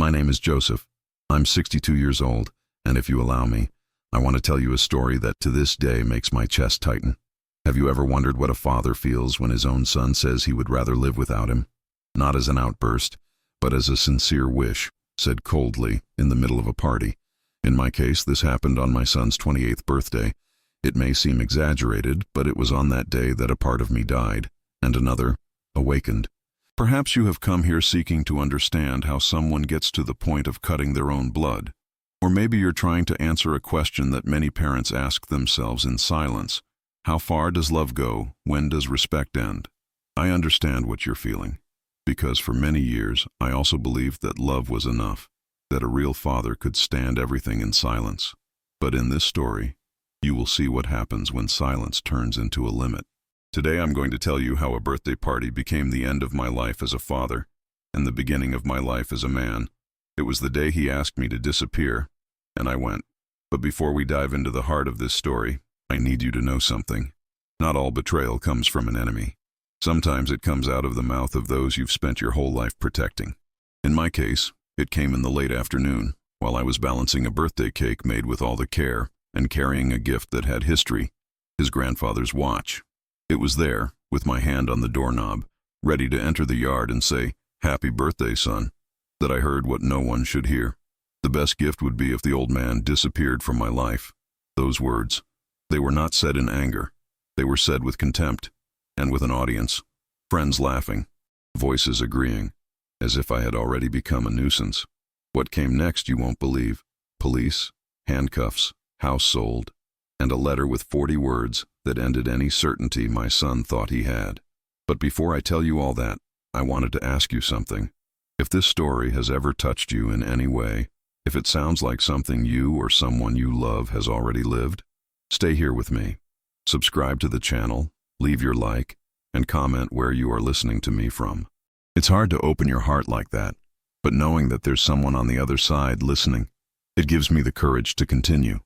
My name is Joseph. I'm 62 years old, and if you allow me, I want to tell you a story that to this day makes my chest tighten. Have you ever wondered what a father feels when his own son says he would rather live without him? Not as an outburst, but as a sincere wish, said coldly in the middle of a party. In my case, this happened on my son's 28th birthday. It may seem exaggerated, but it was on that day that a part of me died, and another awakened. Perhaps you have come here seeking to understand how someone gets to the point of cutting their own blood. Or maybe you're trying to answer a question that many parents ask themselves in silence. How far does love go? When does respect end? I understand what you're feeling, because for many years I also believed that love was enough, that a real father could stand everything in silence. But in this story, you will see what happens when silence turns into a limit. Today I'm going to tell you how a birthday party became the end of my life as a father, and the beginning of my life as a man. It was the day he asked me to disappear, and I went. But before we dive into the heart of this story, I need you to know something. Not all betrayal comes from an enemy. Sometimes it comes out of the mouth of those you've spent your whole life protecting. In my case, it came in the late afternoon, while I was balancing a birthday cake made with all the care and carrying a gift that had history, his grandfather's watch. It was there, with my hand on the doorknob, ready to enter the yard and say, "Happy birthday, son," that I heard what no one should hear. The best gift would be if the old man disappeared from my life. Those words, they were not said in anger. They were said with contempt, and with an audience, friends laughing, voices agreeing, as if I had already become a nuisance. What came next you won't believe. Police, handcuffs, house sold, and a letter with 40 words that ended any certainty my son thought he had. But before I tell you all that, I wanted to ask you something. If this story has ever touched you in any way, if it sounds like something you or someone you love has already lived, stay here with me. Subscribe to the channel, leave your like, and comment where you are listening to me from. It's hard to open your heart like that, but knowing that there's someone on the other side listening, it gives me the courage to continue.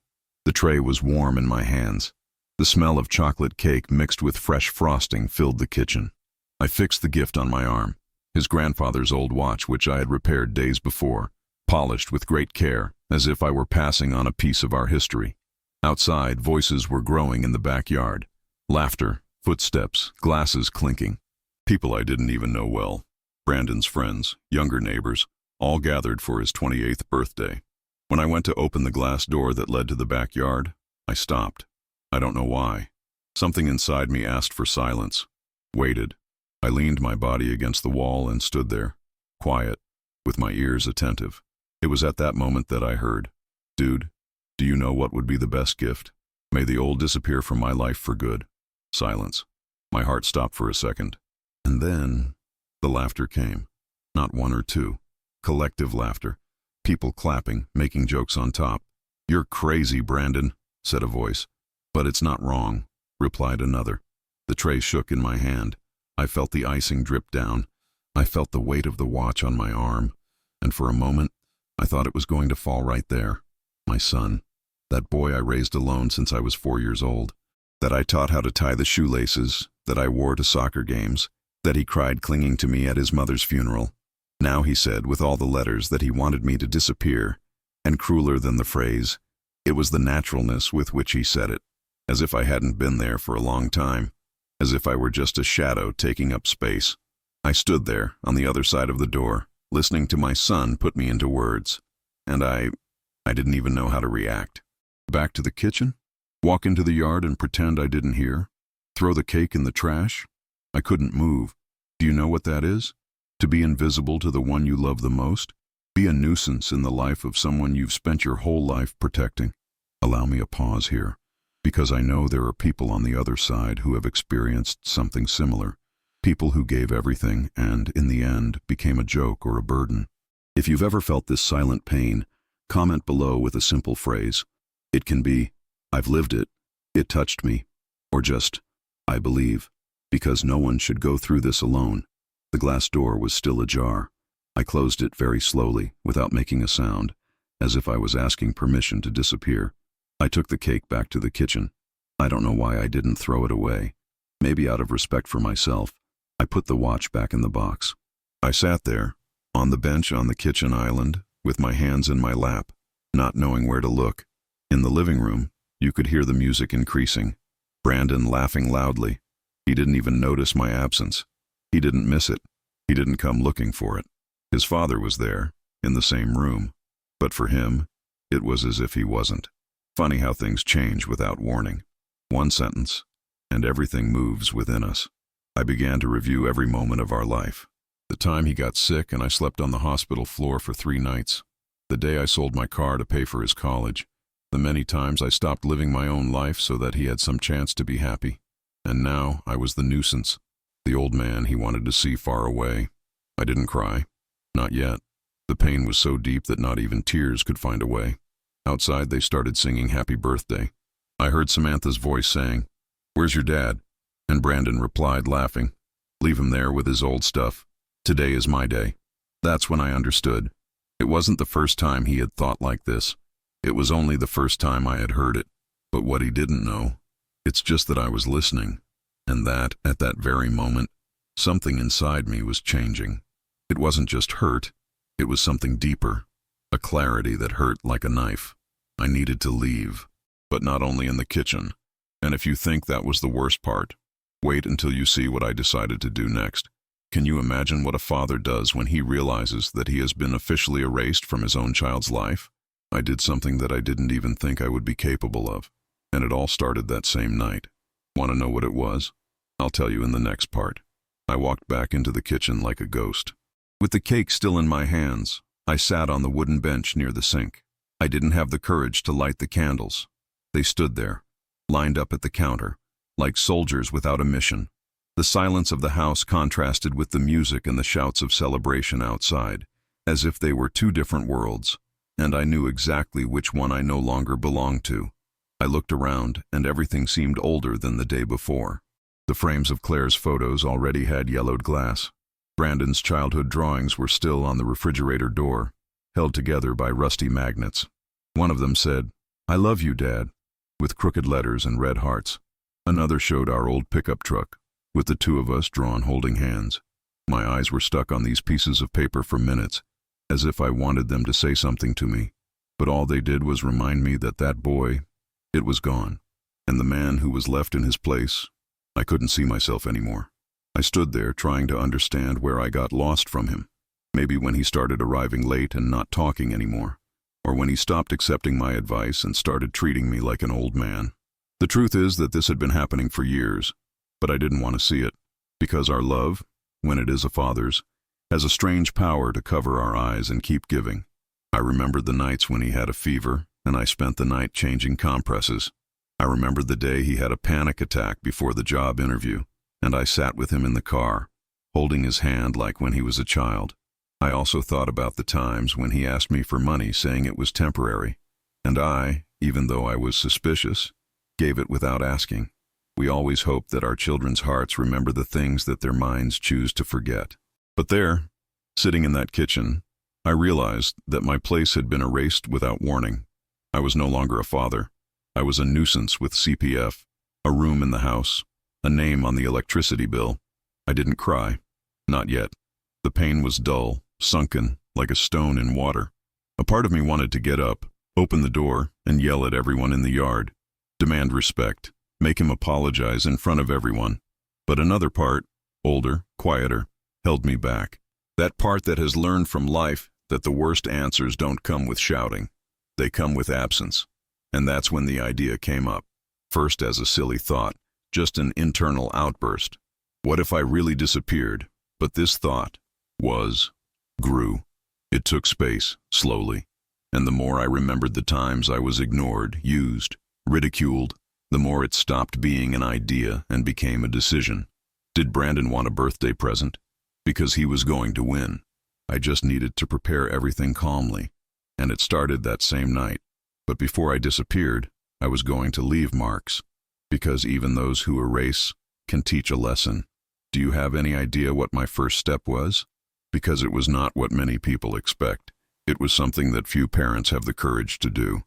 The tray was warm in my hands. The smell of chocolate cake mixed with fresh frosting filled the kitchen. I fixed the gift on my arm, his grandfather's old watch which I had repaired days before, polished with great care, as if I were passing on a piece of our history. Outside, voices were growing in the backyard. Laughter, footsteps, glasses clinking. People I didn't even know well. Brandon's friends, younger neighbors, all gathered for his 28th birthday. When I went to open the glass door that led to the backyard, I stopped. I don't know why. Something inside me asked for silence. Waited. I leaned my body against the wall and stood there, quiet, with my ears attentive. It was at that moment that I heard, "Dude, do you know what would be the best gift? May the old disappear from my life for good." Silence. My heart stopped for a second. And then the laughter came. Not one or two. Collective laughter. People clapping, making jokes on top. "You're crazy, Brandon," said a voice. "But it's not wrong," replied another. The tray shook in my hand. I felt the icing drip down. I felt the weight of the watch on my arm. And for a moment, I thought it was going to fall right there. My son. That boy I raised alone since I was 4 years old. That I taught how to tie the shoelaces. That I wore to soccer games. That he cried clinging to me at his mother's funeral. Now he said, with all the letters, that he wanted me to disappear. And crueler than the phrase, it was the naturalness with which he said it. As if I hadn't been there for a long time. As if I were just a shadow taking up space. I stood there, on the other side of the door, listening to my son put me into words. And I didn't even know how to react. Back to the kitchen? Walk into the yard and pretend I didn't hear? Throw the cake in the trash? I couldn't move. Do you know what that is? To be invisible to the one you love the most? Be a nuisance in the life of someone you've spent your whole life protecting? Allow me a pause here, because I know there are people on the other side who have experienced something similar. People who gave everything and, in the end, became a joke or a burden. If you've ever felt this silent pain, comment below with a simple phrase. It can be, "I've lived it," "It touched me," or just, "I believe," because no one should go through this alone. The glass door was still ajar. I closed it very slowly, without making a sound, as if I was asking permission to disappear. I took the cake back to the kitchen. I don't know why I didn't throw it away. Maybe out of respect for myself, I put the watch back in the box. I sat there, on the bench on the kitchen island, with my hands in my lap, not knowing where to look. In the living room, you could hear the music increasing. Brandon laughing loudly. He didn't even notice my absence. He didn't miss it. He didn't come looking for it. His father was there, in the same room. But for him, it was as if he wasn't. Funny how things change without warning. One sentence, and everything moves within us. I began to review every moment of our life. The time he got sick and I slept on the hospital floor for 3 nights. The day I sold my car to pay for his college. The many times I stopped living my own life so that he had some chance to be happy. And now I was the nuisance, the old man he wanted to see far away. I didn't cry. Not yet. The pain was so deep that not even tears could find a way. Outside they started singing Happy Birthday. I heard Samantha's voice saying, "Where's your dad?" And Brandon replied, laughing, "Leave him there with his old stuff. Today is my day." That's when I understood. It wasn't the first time he had thought like this. It was only the first time I had heard it. But what he didn't know, it's just that I was listening, and that, at that very moment, something inside me was changing. It wasn't just hurt, it was something deeper, a clarity that hurt like a knife. I needed to leave, but not only in the kitchen. And if you think that was the worst part, wait until you see what I decided to do next. Can you imagine what a father does when he realizes that he has been officially erased from his own child's life? I did something that I didn't even think I would be capable of, and it all started that same night. Want to know what it was? I'll tell you in the next part. I walked back into the kitchen like a ghost. With the cake still in my hands, I sat on the wooden bench near the sink. I didn't have the courage to light the candles. They stood there, lined up at the counter, like soldiers without a mission. The silence of the house contrasted with the music and the shouts of celebration outside, as if they were 2 different worlds, and I knew exactly which one I no longer belonged to. I looked around, and everything seemed older than the day before. The frames of Claire's photos already had yellowed glass. Brandon's childhood drawings were still on the refrigerator door, held together by rusty magnets. One of them said, "I love you, Dad," with crooked letters and red hearts. Another showed our old pickup truck, with the 2 of us drawn holding hands. My eyes were stuck on these pieces of paper for minutes, as if I wanted them to say something to me. But all they did was remind me that that boy, it was gone. And the man who was left in his place, I couldn't see myself anymore. I stood there trying to understand where I got lost from him. Maybe when he started arriving late and not talking anymore, or when he stopped accepting my advice and started treating me like an old man. The truth is that this had been happening for years, but I didn't want to see it, because our love, when it is a father's, has a strange power to cover our eyes and keep giving. I remembered the nights when he had a fever, and I spent the night changing compresses. I remembered the day he had a panic attack before the job interview, and I sat with him in the car, holding his hand like when he was a child. I also thought about the times when he asked me for money saying it was temporary, and I, even though I was suspicious, gave it without asking. We always hope that our children's hearts remember the things that their minds choose to forget. But there, sitting in that kitchen, I realized that my place had been erased without warning. I was no longer a father. I was a nuisance with CPF, a room in the house, a name on the electricity bill. I didn't cry. Not yet. The pain was dull, sunken, like a stone in water. A part of me wanted to get up, open the door, and yell at everyone in the yard, demand respect, make him apologize in front of everyone. But another part, older, quieter, held me back. That part that has learned from life that the worst answers don't come with shouting. They come with absence. And that's when the idea came up. First as a silly thought, just an internal outburst. What if I really disappeared? But this thought grew. It took space, slowly. And the more I remembered the times I was ignored, used, ridiculed, the more it stopped being an idea and became a decision. Did Brandon want a birthday present? Because he was going to win. I just needed to prepare everything calmly. And it started that same night. But before I disappeared, I was going to leave marks. Because even those who erase can teach a lesson. Do you have any idea what my first step was? Because it was not what many people expect. It was something that few parents have the courage to do.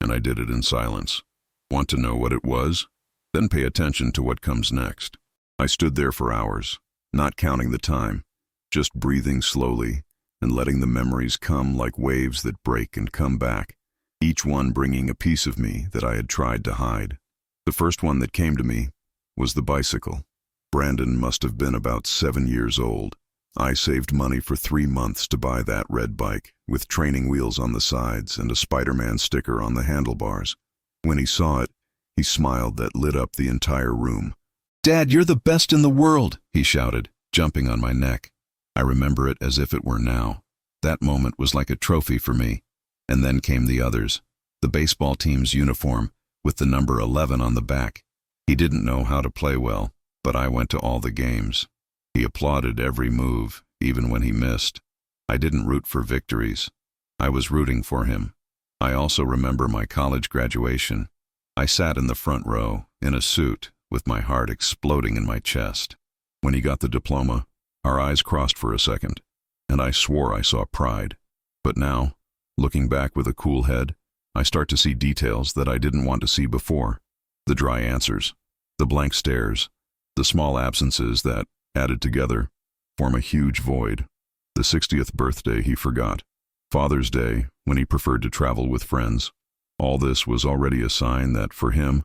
And I did it in silence. Want to know what it was? Then pay attention to what comes next. I stood there for hours, not counting the time, just breathing slowly and letting the memories come like waves that break and come back, each one bringing a piece of me that I had tried to hide. The first one that came to me was the bicycle. Brandon must have been about 7 years old. I saved money for 3 months to buy that red bike, with training wheels on the sides and a Spider-Man sticker on the handlebars. When he saw it, he smiled that lit up the entire room. "Dad, you're the best in the world," he shouted, jumping on my neck. I remember it as if it were now. That moment was like a trophy for me. And then came the others. The baseball team's uniform, with the number 11 on the back. He didn't know how to play well, but I went to all the games. He applauded every move, even when he missed. I didn't root for victories. I was rooting for him. I also remember my college graduation. I sat in the front row, in a suit, with my heart exploding in my chest. When he got the diploma, our eyes crossed for a second, and I swore I saw pride. But now, looking back with a cool head, I start to see details that I didn't want to see before. The dry answers, the blank stares, the small absences that, added together, form a huge void. The 60th birthday he forgot. Father's Day, when he preferred to travel with friends. All this was already a sign that, for him,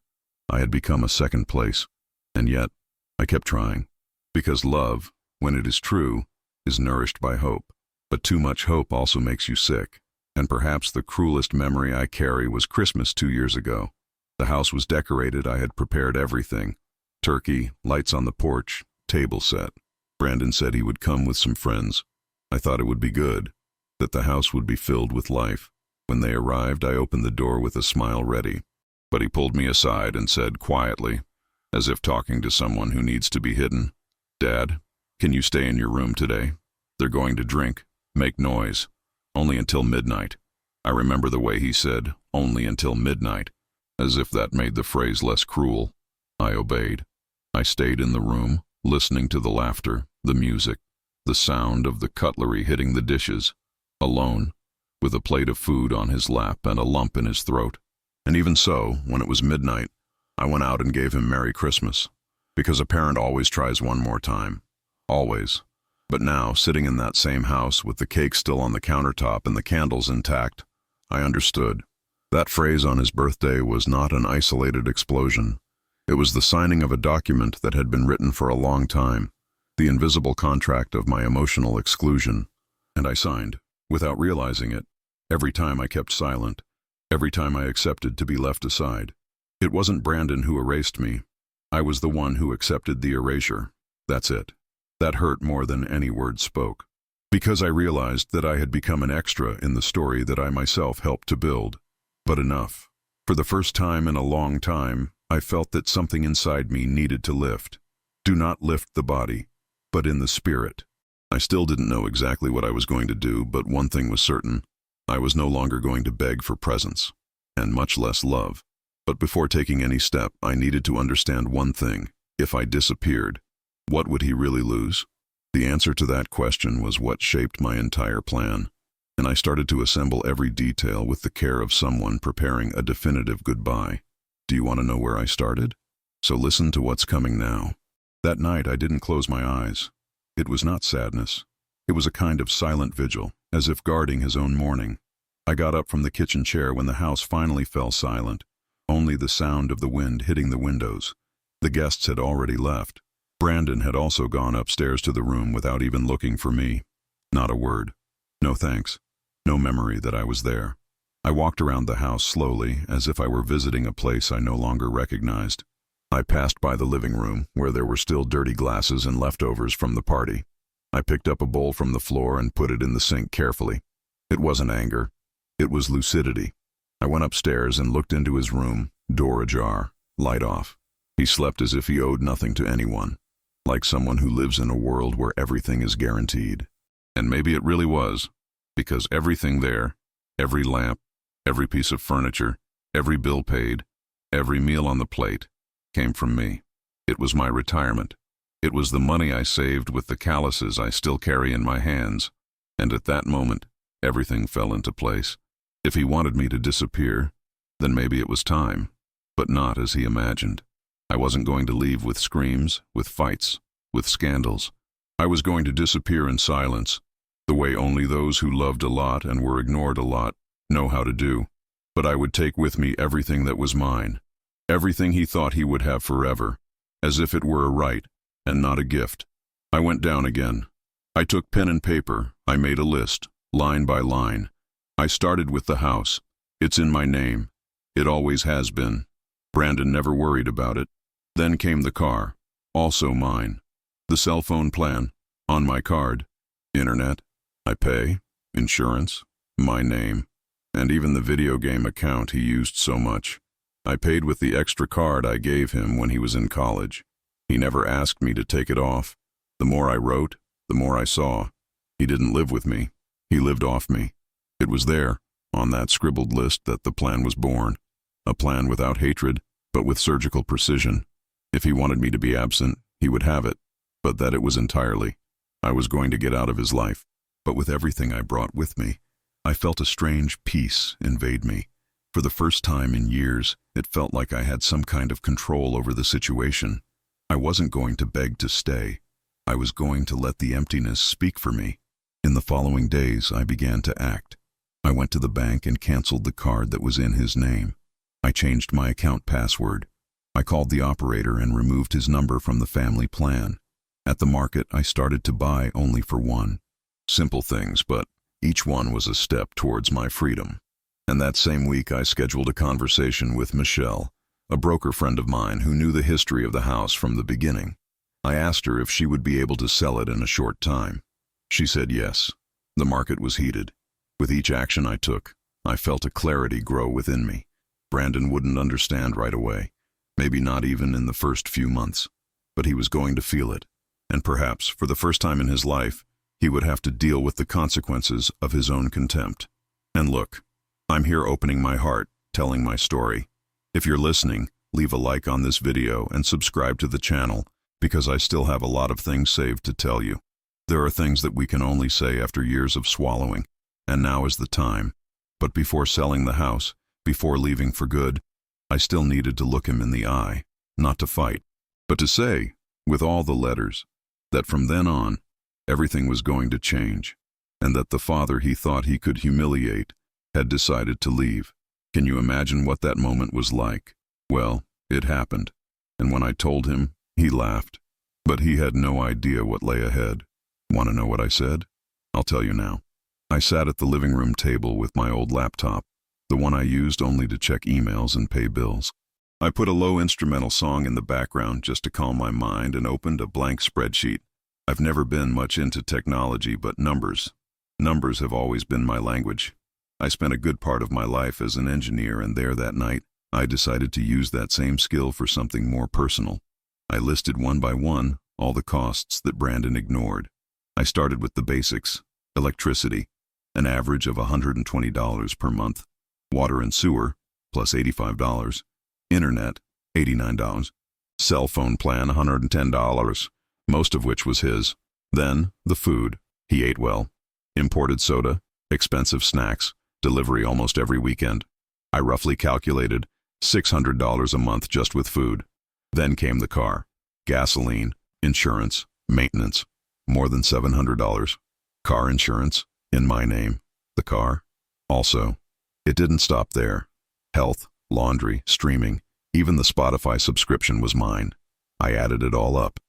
I had become a second place. And yet, I kept trying. Because love, when it is true, is nourished by hope. But too much hope also makes you sick. And perhaps the cruelest memory I carry was Christmas 2 years ago. The house was decorated. I had prepared everything. Turkey, lights on the porch, table set. Brandon said he would come with some friends. I thought it would be good, that the house would be filled with life. When they arrived, I opened the door with a smile ready. But he pulled me aside and said quietly, as if talking to someone who needs to be hidden, "Dad, can you stay in your room today? They're going to drink, make noise. Only until midnight." I remember the way he said, "only until midnight," as if that made the phrase less cruel. I obeyed. I stayed in the room, listening to the laughter, the music, the sound of the cutlery hitting the dishes, alone, with a plate of food on his lap and a lump in his throat. And even so, when it was midnight, I went out and gave him Merry Christmas, because a parent always tries one more time. Always. But now, sitting in that same house with the cake still on the countertop and the candles intact, I understood. That phrase on his birthday was not an isolated explosion. It was the signing of a document that had been written for a long time, the invisible contract of my emotional exclusion. And I signed, without realizing it, every time I kept silent, every time I accepted to be left aside. It wasn't Brandon who erased me. I was the one who accepted the erasure. That's it. That hurt more than any word spoke. Because I realized that I had become an extra in the story that I myself helped to build. But enough. For the first time in a long time, I felt that something inside me needed to lift. Do not lift the body, but in the spirit. I still didn't know exactly what I was going to do, but one thing was certain. I was no longer going to beg for presents, and much less love. But before taking any step, I needed to understand one thing. If I disappeared, what would he really lose? The answer to that question was what shaped my entire plan, and I started to assemble every detail with the care of someone preparing a definitive goodbye. Do you want to know where I started? So listen to what's coming now. That night I didn't close my eyes. It was not sadness. It was a kind of silent vigil, as if guarding his own mourning. I got up from the kitchen chair when the house finally fell silent, only the sound of the wind hitting the windows. The guests had already left. Brandon had also gone upstairs to the room without even looking for me. Not a word. No thanks. No memory that I was there. I walked around the house slowly, as if I were visiting a place I no longer recognized. I passed by the living room, where there were still dirty glasses and leftovers from the party. I picked up a bowl from the floor and put it in the sink carefully. It wasn't anger. It was lucidity. I went upstairs and looked into his room, door ajar, light off. He slept as if he owed nothing to anyone, like someone who lives in a world where everything is guaranteed. And maybe it really was, because everything there, every lamp, every piece of furniture, every bill paid, every meal on the plate, came from me. It was my retirement. It was the money I saved with the calluses I still carry in my hands. And at that moment, everything fell into place. If he wanted me to disappear, then maybe it was time, but not as he imagined. I wasn't going to leave with screams, with fights, with scandals. I was going to disappear in silence, the way only those who loved a lot and were ignored a lot know how to do. But I would take with me everything that was mine, everything he thought he would have forever, as if it were a right and not a gift. I went down again. I took pen and paper. I made a list, line by line. I started with the house. It's in my name. It always has been. Brandon never worried about it. Then came the car, also mine. The cell phone plan, on my card. Internet, I pay. Insurance, my name. And even the video game account he used so much. I paid with the extra card I gave him when he was in college. He never asked me to take it off. The more I wrote, the more I saw. He didn't live with me. He lived off me. It was there, on that scribbled list, that the plan was born. A plan without hatred, but with surgical precision. If he wanted me to be absent, he would have it, but that it was entirely. I was going to get out of his life. But with everything I brought with me, I felt a strange peace invade me. For the first time in years, it felt like I had some kind of control over the situation. I wasn't going to beg to stay. I was going to let the emptiness speak for me. In the following days, I began to act. I went to the bank and canceled the card that was in his name. I changed my account password. I called the operator and removed his number from the family plan. At the market, I started to buy only for one. Simple things, but each one was a step towards my freedom. And that same week, I scheduled a conversation with Michelle, a broker friend of mine who knew the history of the house from the beginning. I asked her if she would be able to sell it in a short time. She said yes. The market was heated. With each action I took, I felt a clarity grow within me. Brandon wouldn't understand right away, maybe not even in the first few months, but he was going to feel it, and perhaps, for the first time in his life, he would have to deal with the consequences of his own contempt. And look, I'm here opening my heart, telling my story. If you're listening, leave a like on this video and subscribe to the channel, because I still have a lot of things saved to tell you. There are things that we can only say after years of swallowing, and now is the time. But before selling the house, before leaving for good, I still needed to look him in the eye, not to fight, but to say, with all the letters, that from then on, everything was going to change, and that the father he thought he could humiliate had decided to leave. Can you imagine what that moment was like? Well, it happened, and when I told him, he laughed, but he had no idea what lay ahead. Want to know what I said? I'll tell you now. I sat at the living room table with my old laptop, the one I used only to check emails and pay bills. I put a low instrumental song in the background just to calm my mind and opened a blank spreadsheet. I've never been much into technology, but numbers. Numbers have always been my language. I spent a good part of my life as an engineer, and there that night, I decided to use that same skill for something more personal. I listed one by one all the costs that Brandon ignored. I started with the basics: electricity, an average of $120 per month, water and sewer, plus $85, internet, $89, cell phone plan, $110, most of which was his. Then, the food. He ate well. Imported soda, expensive snacks, delivery almost every weekend. I roughly calculated $600 a month just with food. Then came the car, gasoline, insurance, maintenance, more than $700. Car insurance, in my name. The car, also. It didn't stop there. Health, laundry, streaming, even the Spotify subscription was mine. I added it all up.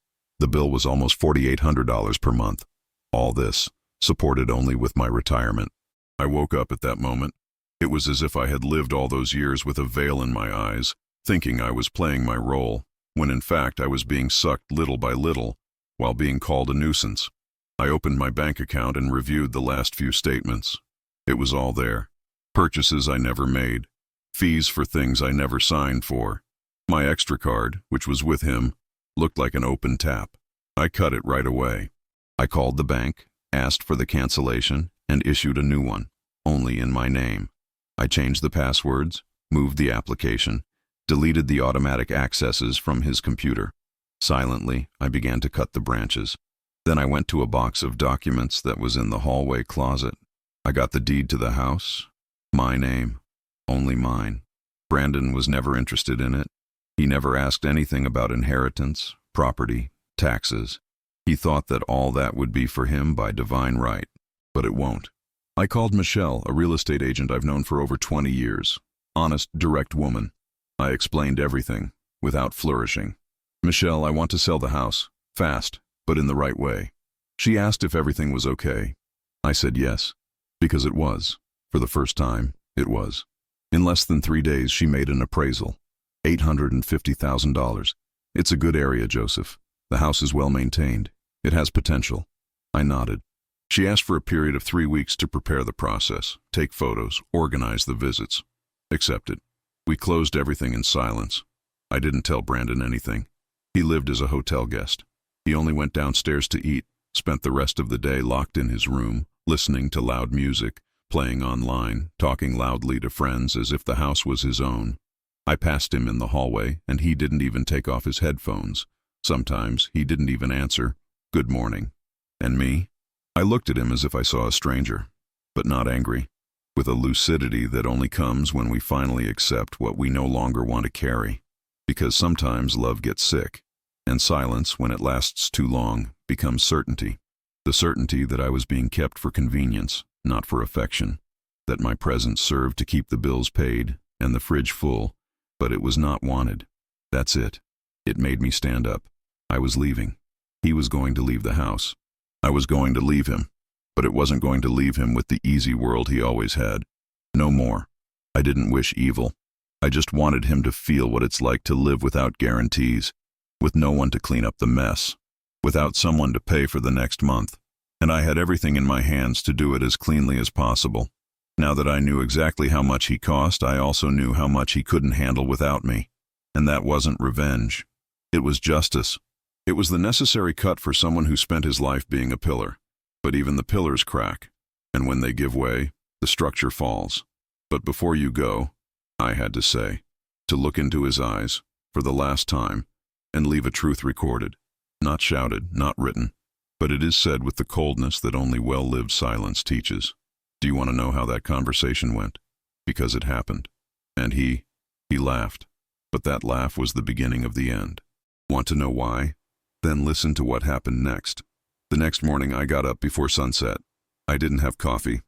The bill was almost $4,800 per month. All this, supported only with my retirement. I woke up at that moment. It was as if I had lived all those years with a veil in my eyes, thinking I was playing my role, when in fact I was being sucked little by little, while being called a nuisance. I opened my bank account and reviewed the last few statements. It was all there. Purchases I never made. Fees for things I never signed for. My extra card, which was with him, looked like an open tap. I cut it right away. I called the bank, asked for the cancellation, and issued a new one, only in my name. I changed the passwords, moved the application, deleted the automatic accesses from his computer. Silently, I began to cut the branches. Then I went to a box of documents that was in the hallway closet. I got the deed to the house. My name. Only mine. Brandon was never interested in it. He never asked anything about inheritance, property, taxes. He thought that all that would be for him by divine right. but it won't. I called Michelle, a real estate agent I've known for over 20 years. Honest, direct woman. I explained everything, without flourishing. Michelle, I want to sell the house. Fast, but in the right way. She asked if everything was okay. I said yes, because it was. For the first time, it was. In less than 3 days, she made an appraisal. $850,000. It's a good area, Joseph. The house is well maintained. It has potential. I nodded. She asked for a period of 3 weeks to prepare the process, take photos, organize the visits. Accepted. We closed everything in silence. I didn't tell Brandon anything. He lived as a hotel guest. He only went downstairs to eat, spent the rest of the day locked in his room, listening to loud music, playing online, talking loudly to friends as if the house was his own. I passed him in the hallway, and he didn't even take off his headphones. Sometimes he didn't even answer, "Good morning." And me? I looked at him as if I saw a stranger, but not angry, with a lucidity that only comes when we finally accept what we no longer want to carry. Because sometimes love gets sick, and silence, when it lasts too long, becomes certainty. The certainty that I was being kept for convenience, not for affection, that my presence served to keep the bills paid and the fridge full, but it was not wanted. That's it. It made me stand up. I was leaving. He was going to leave the house. I was going to leave him, but it wasn't going to leave him with the easy world he always had. No more. I didn't wish evil. I just wanted him to feel what it's like to live without guarantees, with no one to clean up the mess, without someone to pay for the next month. And I had everything in my hands to do it as cleanly as possible. Now that I knew exactly how much he cost, I also knew how much he couldn't handle without me. And that wasn't revenge. It was justice. It was the necessary cut for someone who spent his life being a pillar. But even the pillars crack, and when they give way, the structure falls. But before you go, I had to say, to look into his eyes, for the last time, and leave a truth recorded. Not shouted, not written, but it is said with the coldness that only well-lived silence teaches. Do you want to know how that conversation went? Because it happened. And he laughed. But that laugh was the beginning of the end. Want to know why? Then listen to what happened next. The next morning I got up before sunset. I didn't have coffee.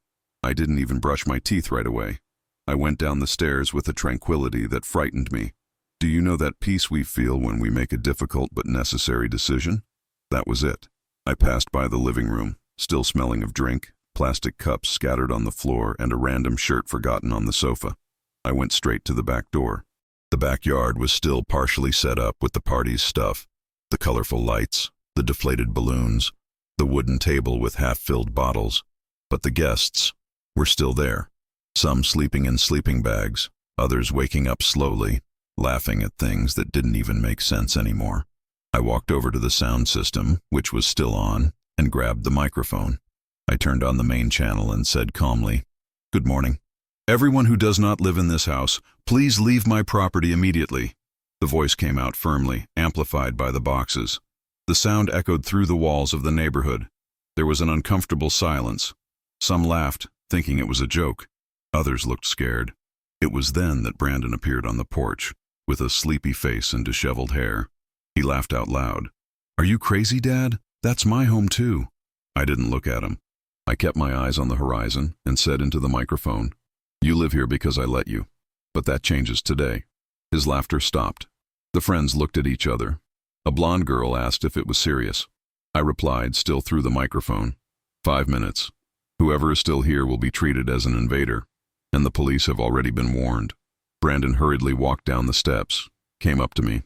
I didn't even brush my teeth right away. I went down the stairs with a tranquility that frightened me. Do you know that peace we feel when we make a difficult but necessary decision? That was it. I passed by the living room, still smelling of drink, plastic cups scattered on the floor, and a random shirt forgotten on the sofa. I went straight to the back door. The backyard was still partially set up with the party's stuff, the colorful lights, the deflated balloons, the wooden table with half-filled bottles. But the guests were still there, some sleeping in sleeping bags, others waking up slowly, laughing at things that didn't even make sense anymore. I walked over to the sound system, which was still on, and grabbed the microphone. I turned on the main channel and said calmly, "Good morning. Everyone who does not live in this house, please leave my property immediately." The voice came out firmly, amplified by the boxes. The sound echoed through the walls of the neighborhood. There was an uncomfortable silence. Some laughed, thinking it was a joke. Others looked scared. It was then that Brandon appeared on the porch, with a sleepy face and disheveled hair. He laughed out loud. "Are you crazy, Dad? That's my home too." I didn't look at him. I kept my eyes on the horizon and said into the microphone, "You live here because I let you. But that changes today." His laughter stopped. The friends looked at each other. A blonde girl asked if it was serious. I replied, still through the microphone, 5 minutes. Whoever is still here will be treated as an invader, and the police have already been warned." Brandon hurriedly walked down the steps, came up to me,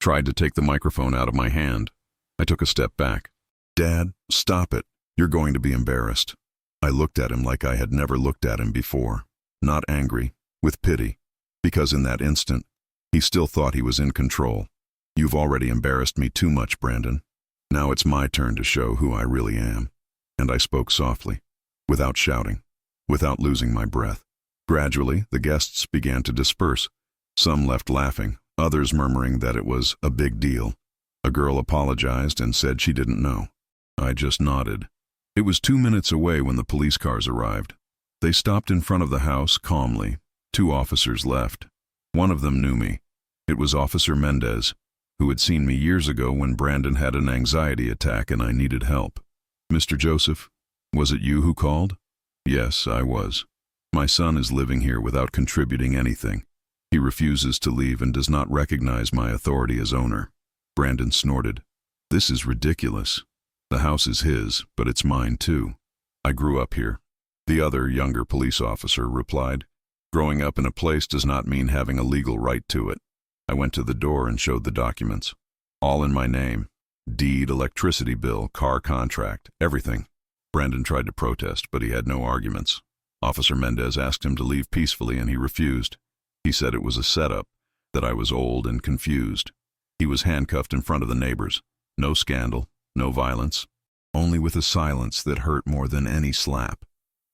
tried to take the microphone out of my hand. I took a step back. "Dad, stop it. You're going to be embarrassed." I looked at him like I had never looked at him before, not angry, with pity, because in that instant, he still thought he was in control. "You've already embarrassed me too much, Brandon. Now it's my turn to show who I really am." And I spoke softly, without shouting, without losing my breath. Gradually, the guests began to disperse. Some left laughing, others murmuring that it was a big deal. A girl apologized and said she didn't know. I just nodded. It was 2 minutes away when the police cars arrived. They stopped in front of the house calmly. 2 officers left. One of them knew me. It was Officer Mendez, who had seen me years ago when Brandon had an anxiety attack and I needed help. "Mr. Joseph, Was it you who called? Yes, I was. My son is living here without contributing anything. He refuses to leave and does not recognize my authority as owner. Brandon snorted. This is ridiculous. The house is his, but it's mine too. I grew up here. The other, younger police officer replied. Growing up in a place does not mean having a legal right to it. I went to the door and showed the documents. All in my name. Deed, electricity bill, car contract, everything. Brandon tried to protest, but he had no arguments. Officer Mendez asked him to leave peacefully and he refused. He said it was a setup, that I was old and confused. He was handcuffed in front of the neighbors. No scandal, no violence, only with a silence that hurt more than any slap.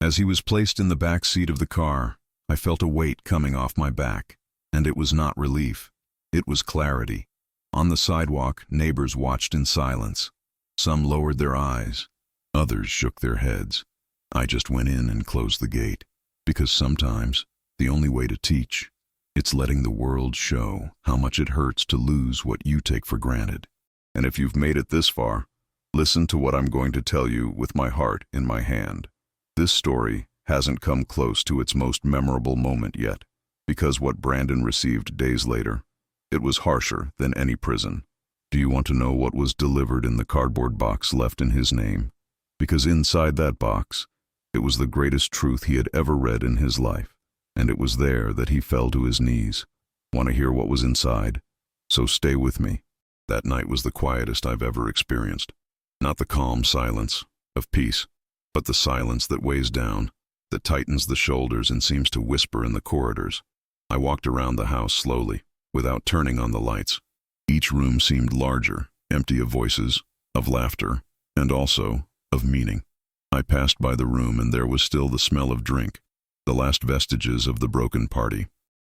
As he was placed in the back seat of the car, I felt a weight coming off my back, and it was not relief. It was clarity. On the sidewalk, neighbors watched in silence. Some lowered their eyes. Others shook their heads. I just went in and closed the gate, because sometimes the only way to teach, it's letting the world show how much it hurts to lose what you take for granted. And if you've made it this far, listen to what I'm going to tell you with my heart in my hand. This story hasn't come close to its most memorable moment yet, because what Brandon received days later, it was harsher than any prison. Do you want to know what was delivered in the cardboard box left in his name? Because inside that box, it was the greatest truth he had ever read in his life, and it was there that he fell to his knees. Want to hear what was inside? So stay with me. That night was the quietest I've ever experienced. Not the calm silence of peace, but the silence that weighs down, that tightens the shoulders and seems to whisper in the corridors. I walked around the house slowly, without turning on the lights. Each room seemed larger, empty of voices, of laughter, and also of meaning. I passed by the room and there was still the smell of drink, the last vestiges of the broken party.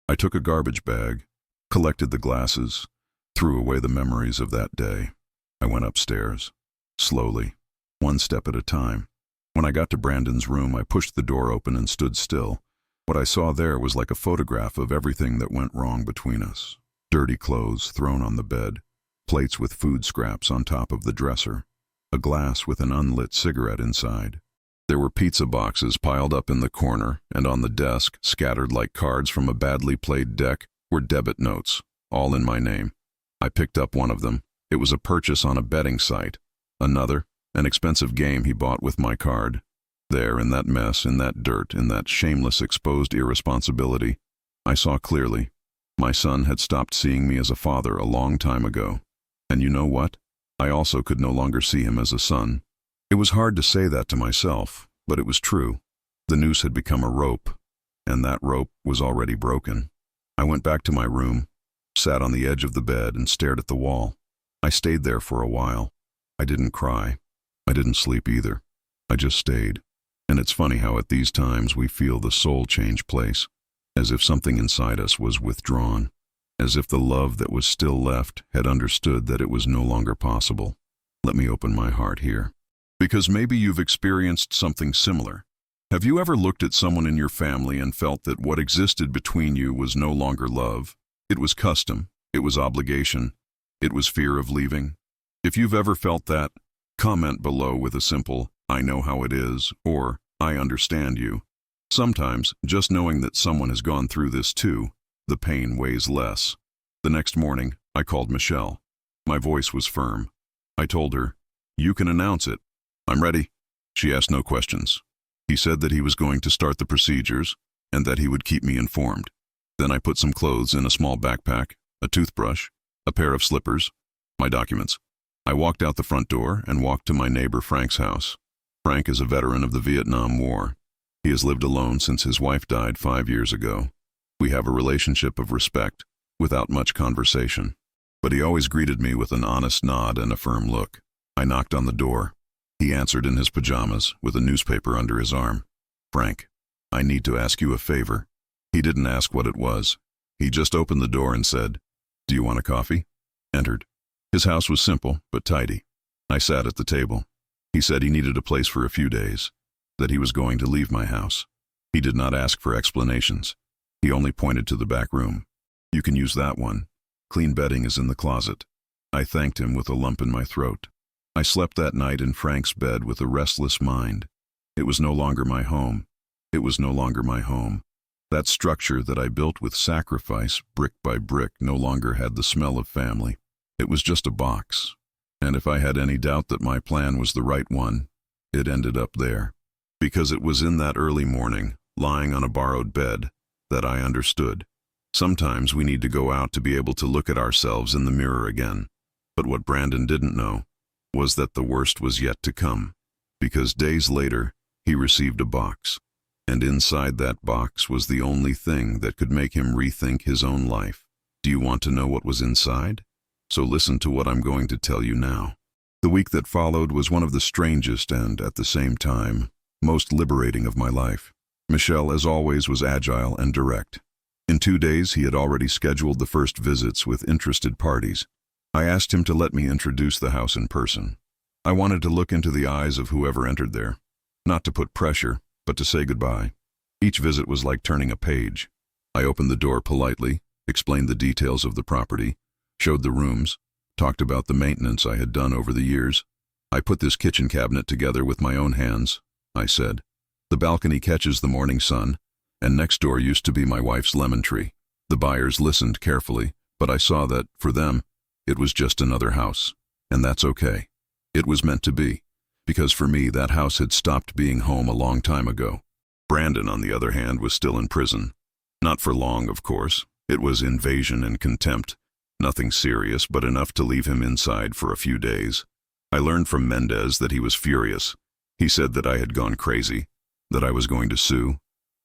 I took a garbage bag, collected the glasses, threw away the memories of that day. I went upstairs, slowly, one step at a time. When I got to Brandon's room, I pushed the door open and stood still. What I saw there was like a photograph of everything that went wrong between us. Dirty clothes thrown on the bed, plates with food scraps on top of the dresser, a glass with an unlit cigarette inside. There were pizza boxes piled up in the corner, and on the desk, scattered like cards from a badly played deck, were debit notes, all in my name. I picked up one of them. It was a purchase on a betting site. Another, an expensive game he bought with my card. There, in that mess, in that dirt, in that shameless exposed irresponsibility, I saw clearly. My son had stopped seeing me as a father a long time ago. And you know what? I also could no longer see him as a son. It was hard to say that to myself, but it was true. The noose had become a rope, and that rope was already broken. I went back to my room, sat on the edge of the bed and stared at the wall. I stayed there for a while. I didn't cry. I didn't sleep either. I just stayed. And it's funny how at these times we feel the soul change place, as if something inside us was withdrawn, as if the love that was still left had understood that it was no longer possible. Let me open my heart here. Because maybe you've experienced something similar. Have you ever looked at someone in your family and felt that what existed between you was no longer love? It was custom, it was obligation, it was fear of leaving. If you've ever felt that, comment below with a simple, "I know how it is," or "I understand you." Sometimes, just knowing that someone has gone through this too, the pain weighs less. The next morning, I called Michelle. My voice was firm. I told her, "You can announce it. I'm ready." She asked no questions. He said that he was going to start the procedures and that he would keep me informed. Then I put some clothes in a small backpack, a toothbrush, a pair of slippers, my documents. I walked out the front door and walked to my neighbor Frank's house. Frank is a veteran of the Vietnam War. He has lived alone since his wife died 5 years ago. We have a relationship of respect, without much conversation. But he always greeted me with an honest nod and a firm look. I knocked on the door. He answered in his pajamas, with a newspaper under his arm. "Frank, I need to ask you a favor." He didn't ask what it was. He just opened the door and said, "Do you want a coffee?" Entered. His house was simple, but tidy. I sat at the table. He said he needed a place for a few days, that he was going to leave my house. He did not ask for explanations. He only pointed to the back room. "You can use that one. Clean bedding is in the closet." I thanked him with a lump in my throat. I slept that night in Frank's bed with a restless mind. It was no longer my home. It was no longer my home. That structure that I built with sacrifice, brick by brick, no longer had the smell of family. It was just a box. And if I had any doubt that my plan was the right one, it ended up there. Because it was in that early morning, lying on a borrowed bed, that I understood. Sometimes we need to go out to be able to look at ourselves in the mirror again. But what Brandon didn't know was that the worst was yet to come. Because days later, he received a box. And inside that box was the only thing that could make him rethink his own life. Do you want to know what was inside? So listen to what I'm going to tell you now. The week that followed was one of the strangest and, at the same time, most liberating of my life. Michel, as always, was agile and direct. In 2 days, he had already scheduled the first visits with interested parties. I asked him to let me introduce the house in person. I wanted to look into the eyes of whoever entered there. Not to put pressure, but to say goodbye. Each visit was like turning a page. I opened the door politely, explained the details of the property, showed the rooms, talked about the maintenance I had done over the years. I put this kitchen cabinet together with my own hands, I said. The balcony catches the morning sun, and next door used to be my wife's lemon tree. The buyers listened carefully, but I saw that, for them, it was just another house. And that's okay. It was meant to be. Because for me, that house had stopped being home a long time ago. Brandon, on the other hand, was still in prison. Not for long, of course. It was invasion and contempt. Nothing serious, but enough to leave him inside for a few days. I learned from Mendez that he was furious. He said that I had gone crazy, that I was going to sue,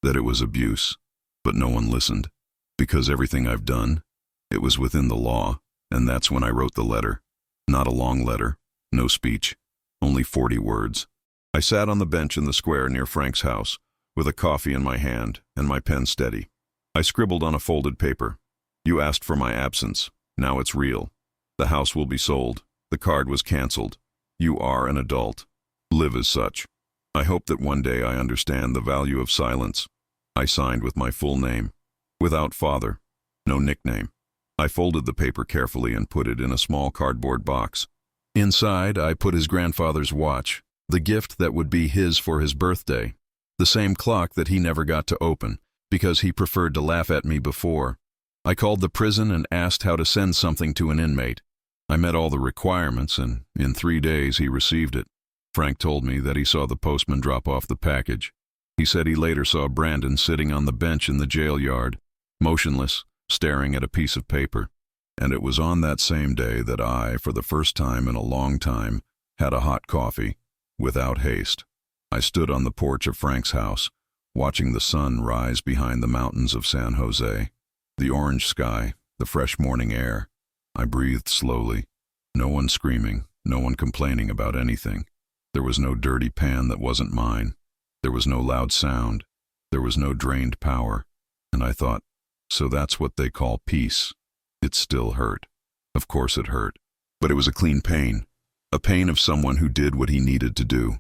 that it was abuse. But no one listened. Because everything I've done, it was within the law, and that's when I wrote the letter. Not a long letter, no speech. Only 40 words. I sat on the bench in the square near Frank's house, with a coffee in my hand and my pen steady. I scribbled on a folded paper. You asked for my absence. Now it's real. The house will be sold. The card was canceled. You are an adult. Live as such. I hope that one day I understand the value of silence. I signed with my full name. Without father. No nickname. I folded the paper carefully and put it in a small cardboard box. Inside, I put his grandfather's watch, the gift that would be his for his birthday, the same clock that he never got to open, because he preferred to laugh at me before. I called the prison and asked how to send something to an inmate. I met all the requirements, and in 3 days he received it. Frank told me that he saw the postman drop off the package. He said he later saw Brandon sitting on the bench in the jail yard, motionless, staring at a piece of paper. And it was on that same day that I, for the first time in a long time, had a hot coffee, without haste. I stood on the porch of Frank's house, watching the sun rise behind the mountains of San Jose, the orange sky, the fresh morning air. I breathed slowly. No one screaming, no one complaining about anything. There was no dirty pan that wasn't mine. There was no loud sound. There was no drained power. And I thought, so that's what they call peace. It still hurt. Of course it hurt. But it was a clean pain. A pain of someone who did what he needed to do.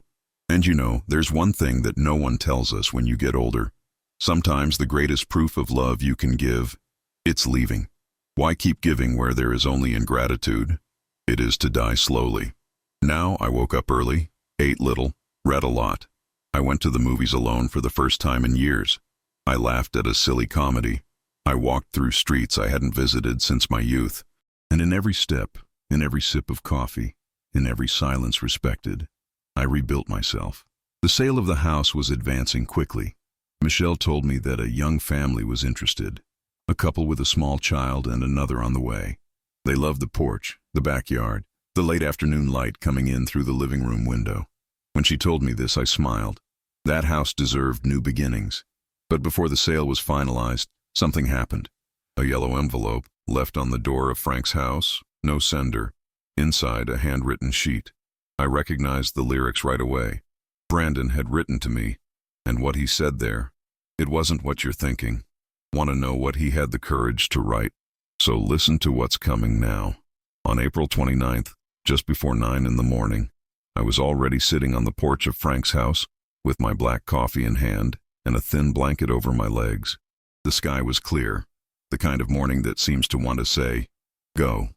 And you know, there's one thing that no one tells us when you get older. Sometimes the greatest proof of love you can give, it's leaving. Why keep giving where there is only ingratitude? It is to die slowly. Now I woke up early, ate little, read a lot. I went to the movies alone for the first time in years. I laughed at a silly comedy. I walked through streets I hadn't visited since my youth. And in every step, in every sip of coffee, in every silence respected, I rebuilt myself. The sale of the house was advancing quickly. Michel told me that a young family was interested, a couple with a small child and another on the way. They loved the porch, the backyard, the late afternoon light coming in through the living room window. When she told me this, I smiled. That house deserved new beginnings. But before the sale was finalized, something happened. A yellow envelope left on the door of Frank's house, no sender. Inside, a handwritten sheet. I recognized the lyrics right away. Brandon had written to me, and what he said there, it wasn't what you're thinking. Want to know what he had the courage to write? So listen to what's coming now. On April 29th, just before 9 in the morning, I was already sitting on the porch of Frank's house with my black coffee in hand and a thin blanket over my legs. The sky was clear, the kind of morning that seems to want to say, go,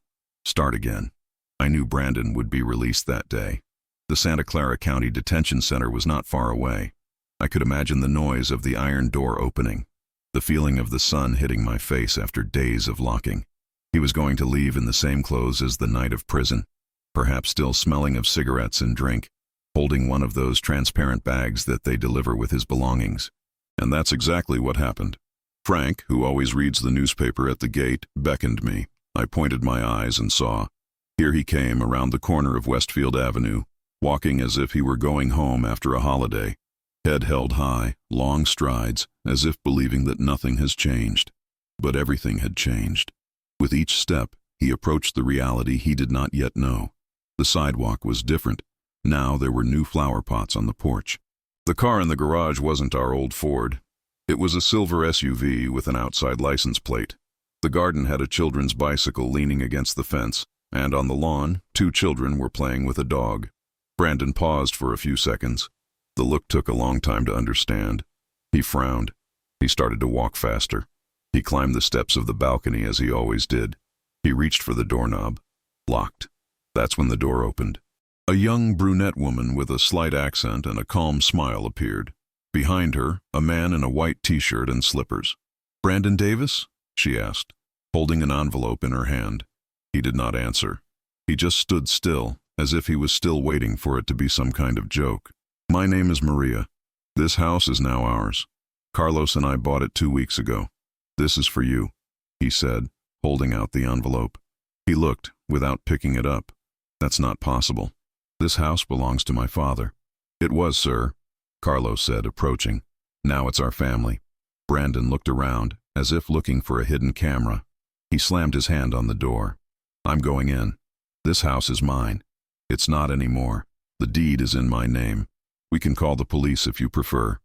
start again. I knew Brandon would be released that day. The Santa Clara County Detention Center was not far away. I could imagine the noise of the iron door opening, the feeling of the sun hitting my face after days of locking. He was going to leave in the same clothes as the night of prison, perhaps still smelling of cigarettes and drink, holding one of those transparent bags that they deliver with his belongings. And that's exactly what happened. Frank, who always reads the newspaper at the gate, beckoned me. I pointed my eyes and saw. Here he came around the corner of Westfield Avenue, walking as if he were going home after a holiday. Head held high, long strides, as if believing that nothing has changed. But everything had changed. With each step, he approached the reality he did not yet know. The sidewalk was different. Now there were new flower pots on the porch. The car in the garage wasn't our old Ford. It was a silver SUV with an outside license plate. The garden had a children's bicycle leaning against the fence, and on the lawn, 2 children were playing with a dog. Brandon paused for a few seconds. The look took a long time to understand. He frowned. He started to walk faster. He climbed the steps of the balcony as he always did. He reached for the doorknob. Locked. That's when the door opened. A young brunette woman with a slight accent and a calm smile appeared. Behind her, a man in a white t-shirt and slippers. "Brandon Davis?" she asked, holding an envelope in her hand. He did not answer. He just stood still, as if he was still waiting for it to be some kind of joke. "My name is Maria. This house is now ours. Carlos and I bought it 2 weeks ago. This is for you," he said, holding out the envelope. He looked, without picking it up. "That's not possible. This house belongs to my father." "It was, sir," Carlos said, approaching. "Now it's our family." Brandon looked around, as if looking for a hidden camera. He slammed his hand on the door. "I'm going in. This house is mine. It's not anymore. The deed is in my name. We can call the police if you prefer,"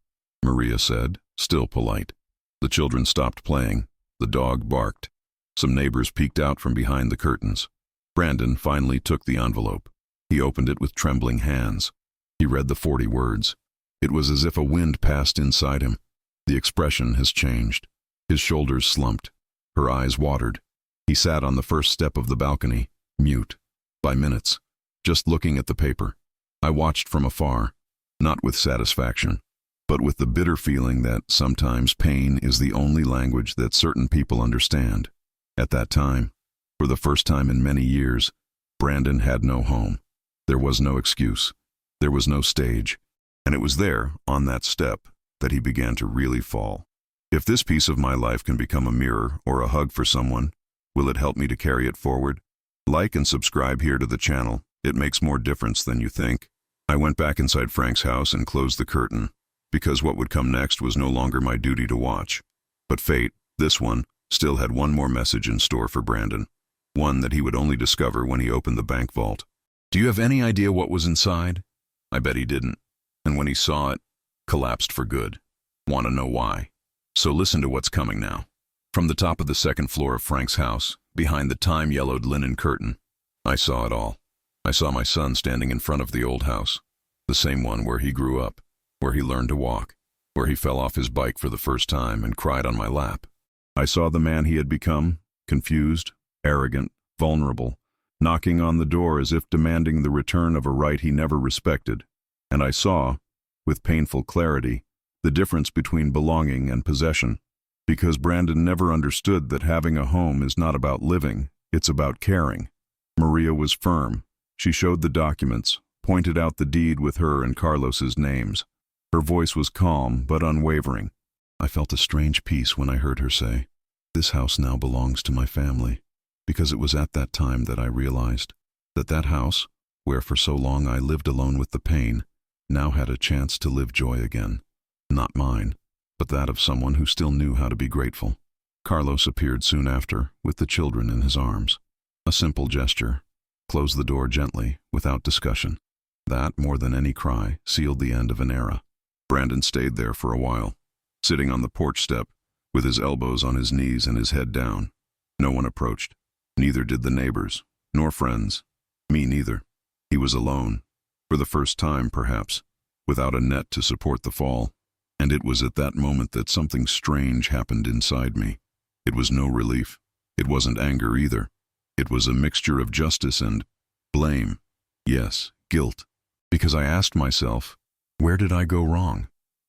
Maria said, still polite. The children stopped playing. The dog barked. Some neighbors peeked out from behind the curtains. Brandon finally took the envelope. He opened it with trembling hands. He read the 40 words. It was as if a wind passed inside him. The expression has changed. His shoulders slumped. Her eyes watered. He sat on the first step of the balcony, mute, by minutes, just looking at the paper. I watched from afar, not with satisfaction, but with the bitter feeling that sometimes pain is the only language that certain people understand. At that time, for the first time in many years, Brandon had no home. There was no excuse. There was no stage. And it was there, on that step, that he began to really fall. If this piece of my life can become a mirror or a hug for someone, will it help me to carry it forward? Like and subscribe here to the channel. It makes more difference than you think. I went back inside Frank's house and closed the curtain, because what would come next was no longer my duty to watch. But fate, this one, still had one more message in store for Brandon. One that he would only discover when he opened the bank vault. Do you have any idea what was inside? I bet he didn't. And when he saw it, collapsed for good. Want to know why? So listen to what's coming now. From the top of the second floor of Frank's house, behind the time-yellowed linen curtain, I saw it all. I saw my son standing in front of the old house, the same one where he grew up, where he learned to walk, where he fell off his bike for the first time and cried on my lap. I saw the man he had become, confused, arrogant, vulnerable, knocking on the door as if demanding the return of a right he never respected. And I saw, with painful clarity, the difference between belonging and possession, because Brandon never understood that having a home is not about living, it's about caring. Maria was firm. She showed the documents, pointed out the deed with her and Carlos's names. Her voice was calm but unwavering. I felt a strange peace when I heard her say, "This house now belongs to my family," because it was at that time that I realized that that house, where for so long I lived alone with the pain, now had a chance to live joy again. Not mine, but that of someone who still knew how to be grateful. Carlos appeared soon after, with the children in his arms. A simple gesture. Closed the door gently, without discussion. That, more than any cry, sealed the end of an era. Brandon stayed there for a while, sitting on the porch step, with his elbows on his knees and his head down. No one approached. Neither did the neighbors, nor friends. Me neither. He was alone, for the first time, perhaps, without a net to support the fall. And it was at that moment that something strange happened inside me. It was no relief. It wasn't anger either. It was a mixture of justice and blame. Yes, guilt. Because I asked myself, where did I go wrong?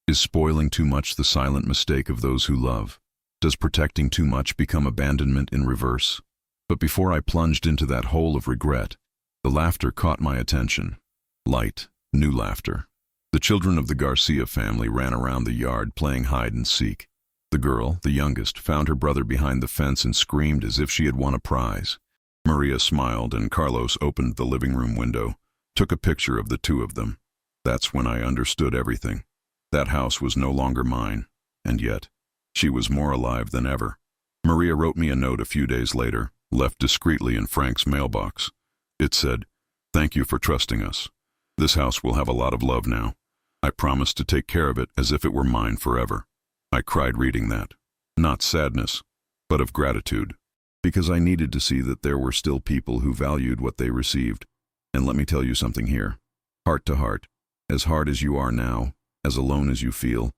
Is spoiling too much the silent mistake of those who love? Does protecting too much become abandonment in reverse? But before I plunged into that hole of regret, the laughter caught my attention. Light, new laughter. The children of the Garcia family ran around the yard playing hide and seek. The girl, the youngest, found her brother behind the fence and screamed as if she had won a prize. Maria smiled and Carlos opened the living room window, took a picture of the two of them. That's when I understood everything. That house was no longer mine, and yet, she was more alive than ever. Maria wrote me a note a few days later, left discreetly in Frank's mailbox. It said, "Thank you for trusting us. This house will have a lot of love now. I promise to take care of it as if it were mine forever." I cried reading that. Not sadness, but of gratitude. Because I needed to see that there were still people who valued what they received. And let me tell you something here. Heart to heart, as hard as you are now, as alone as you feel,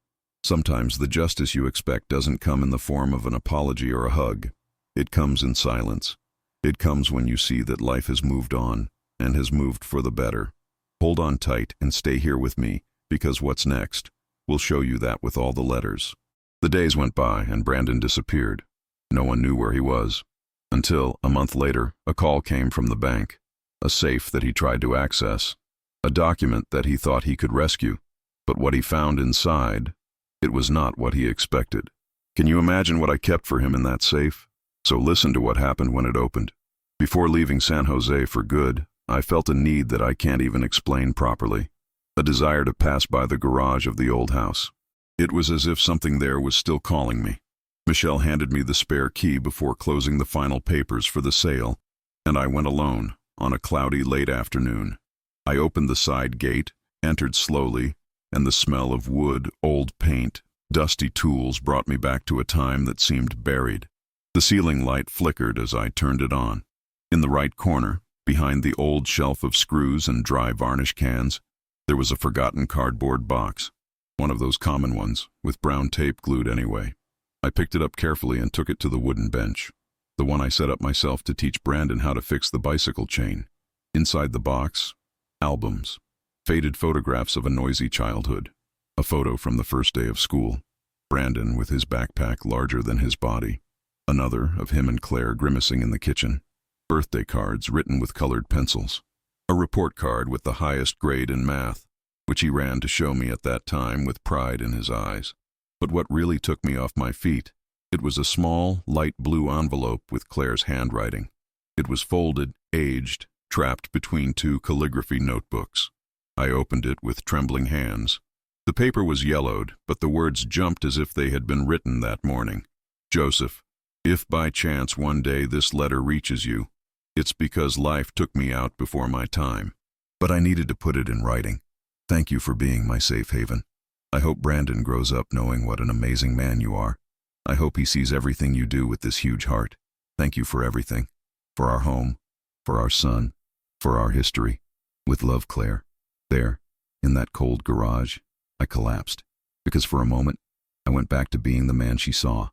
sometimes the justice you expect doesn't come in the form of an apology or a hug. It comes in silence. It comes when you see that life has moved on, and has moved for the better. Hold on tight and stay here with me, because what's next will show you that with all the letters. The days went by and Brandon disappeared. No one knew where he was. Until, a month later, a call came from the bank. A safe that he tried to access. A document that he thought he could rescue. But what he found inside, it was not what he expected. Can you imagine what I kept for him in that safe? So listen to what happened when it opened. Before leaving San Jose for good, I felt a need that I can't even explain properly. A desire to pass by the garage of the old house. It was as if something there was still calling me. Michelle handed me the spare key before closing the final papers for the sale, and I went alone on a cloudy late afternoon. I opened the side gate, entered slowly, and the smell of wood, old paint, dusty tools brought me back to a time that seemed buried. The ceiling light flickered as I turned it on. In the right corner, behind the old shelf of screws and dry varnish cans, there was a forgotten cardboard box. One of those common ones, with brown tape glued anyway. I picked it up carefully and took it to the wooden bench. The one I set up myself to teach Brandon how to fix the bicycle chain. Inside the box, albums. Faded photographs of a noisy childhood. A photo from the first day of school. Brandon with his backpack larger than his body. Another of him and Claire grimacing in the kitchen. Birthday cards written with colored pencils. A report card with the highest grade in math, which he ran to show me at that time with pride in his eyes. But what really took me off my feet, it was a small, light blue envelope with Claire's handwriting. It was folded, aged, trapped between two calligraphy notebooks. I opened it with trembling hands. The paper was yellowed, but the words jumped as if they had been written that morning. Joseph, if by chance one day this letter reaches you, it's because life took me out before my time. But I needed to put it in writing. Thank you for being my safe haven. I hope Brandon grows up knowing what an amazing man you are. I hope he sees everything you do with this huge heart. Thank you for everything. For our home, for our son, for our history. With love, Claire. There, in that cold garage, I collapsed. Because for a moment, I went back to being the man she saw.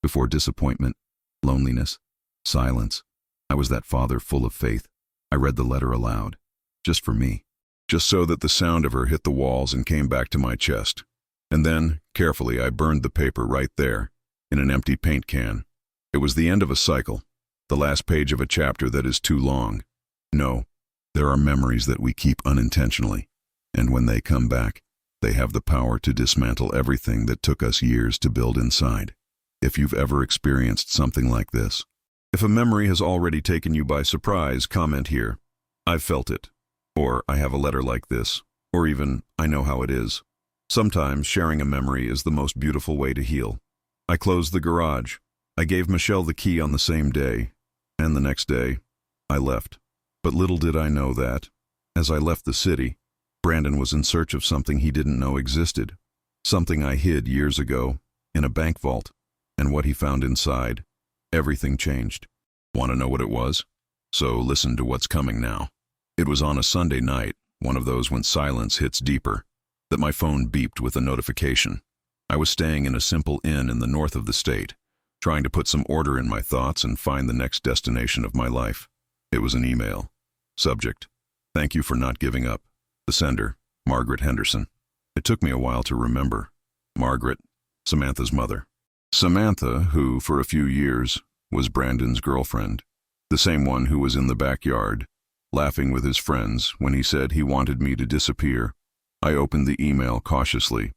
Before disappointment, loneliness, silence, I was that father full of faith. I read the letter aloud. Just for me. Just so that the sound of her hit the walls and came back to my chest. And then, carefully, I burned the paper right there, in an empty paint can. It was the end of a cycle, the last page of a chapter that is too long. No, there are memories that we keep unintentionally, and when they come back, they have the power to dismantle everything that took us years to build inside. If you've ever experienced something like this, if a memory has already taken you by surprise, comment here. I've felt it. Or I have a letter like this. Or even, I know how it is. Sometimes sharing a memory is the most beautiful way to heal. I closed the garage. I gave Michelle the key on the same day. And the next day, I left. But little did I know that, as I left the city, Brandon was in search of something he didn't know existed. Something I hid years ago, in a bank vault. And what he found inside, everything changed. Want to know what it was? So listen to what's coming now. It was on a Sunday night, one of those when silence hits deeper, that my phone beeped with a notification. I was staying in a simple inn in the north of the state, trying to put some order in my thoughts and find the next destination of my life. It was an email. Subject: thank you for not giving up. The sender, Margaret Henderson. It took me a while to remember. Margaret, Samantha's mother. Samantha, who, for a few years, was Brandon's girlfriend. The same one who was in the backyard, laughing with his friends when he said he wanted me to disappear. I opened the email cautiously.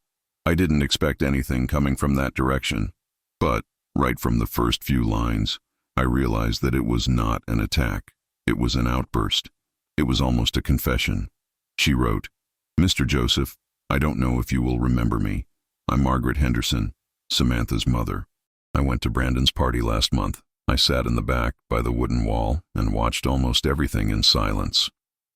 I didn't expect anything coming from that direction. But, right from the first few lines, I realized that it was not an attack. It was an outburst. It was almost a confession. She wrote, "Mr. Joseph, I don't know if you will remember me. I'm Margaret Henderson, Samantha's mother. I went to Brandon's party last month. I sat in the back by the wooden wall and watched almost everything in silence.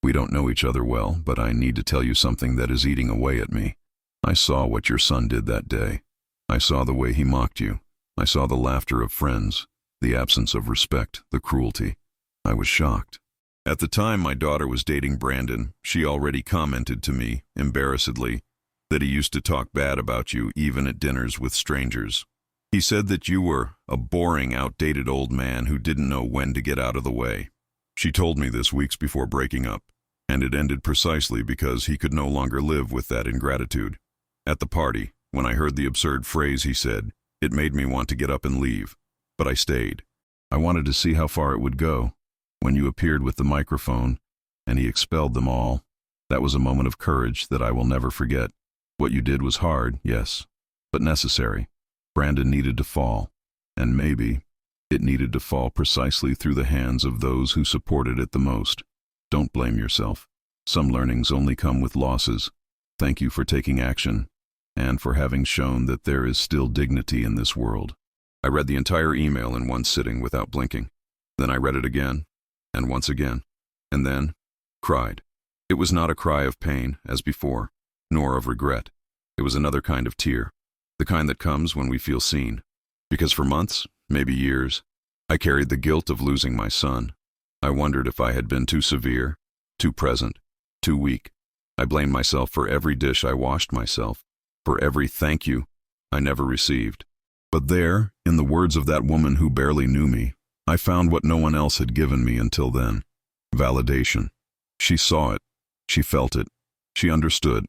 We don't know each other well, but I need to tell you something that is eating away at me. I saw what your son did that day. I saw the way he mocked you. I saw the laughter of friends, the absence of respect, the cruelty. I was shocked. At the time my daughter was dating Brandon, she already commented to me, embarrassedly, that he used to talk bad about you even at dinners with strangers. He said that you were a boring, outdated old man who didn't know when to get out of the way. She told me this weeks before breaking up, and it ended precisely because he could no longer live with that ingratitude. At the party, when I heard the absurd phrase he said, it made me want to get up and leave. But I stayed. I wanted to see how far it would go. When you appeared with the microphone, and he expelled them all, that was a moment of courage that I will never forget. What you did was hard, yes, but necessary. Brandon needed to fall, and maybe it needed to fall precisely through the hands of those who supported it the most. Don't blame yourself. Some learnings only come with losses. Thank you for taking action, and for having shown that there is still dignity in this world." I read the entire email in one sitting without blinking. Then I read it again, and once again, and then cried. It was not a cry of pain, as before, nor of regret. It was another kind of tear, the kind that comes when we feel seen. Because for months, maybe years, I carried the guilt of losing my son. I wondered if I had been too severe, too present, too weak. I blamed myself for every dish I washed myself, for every thank you I never received. But there, in the words of that woman who barely knew me, I found what no one else had given me until then: validation. She saw it, she felt it, she understood.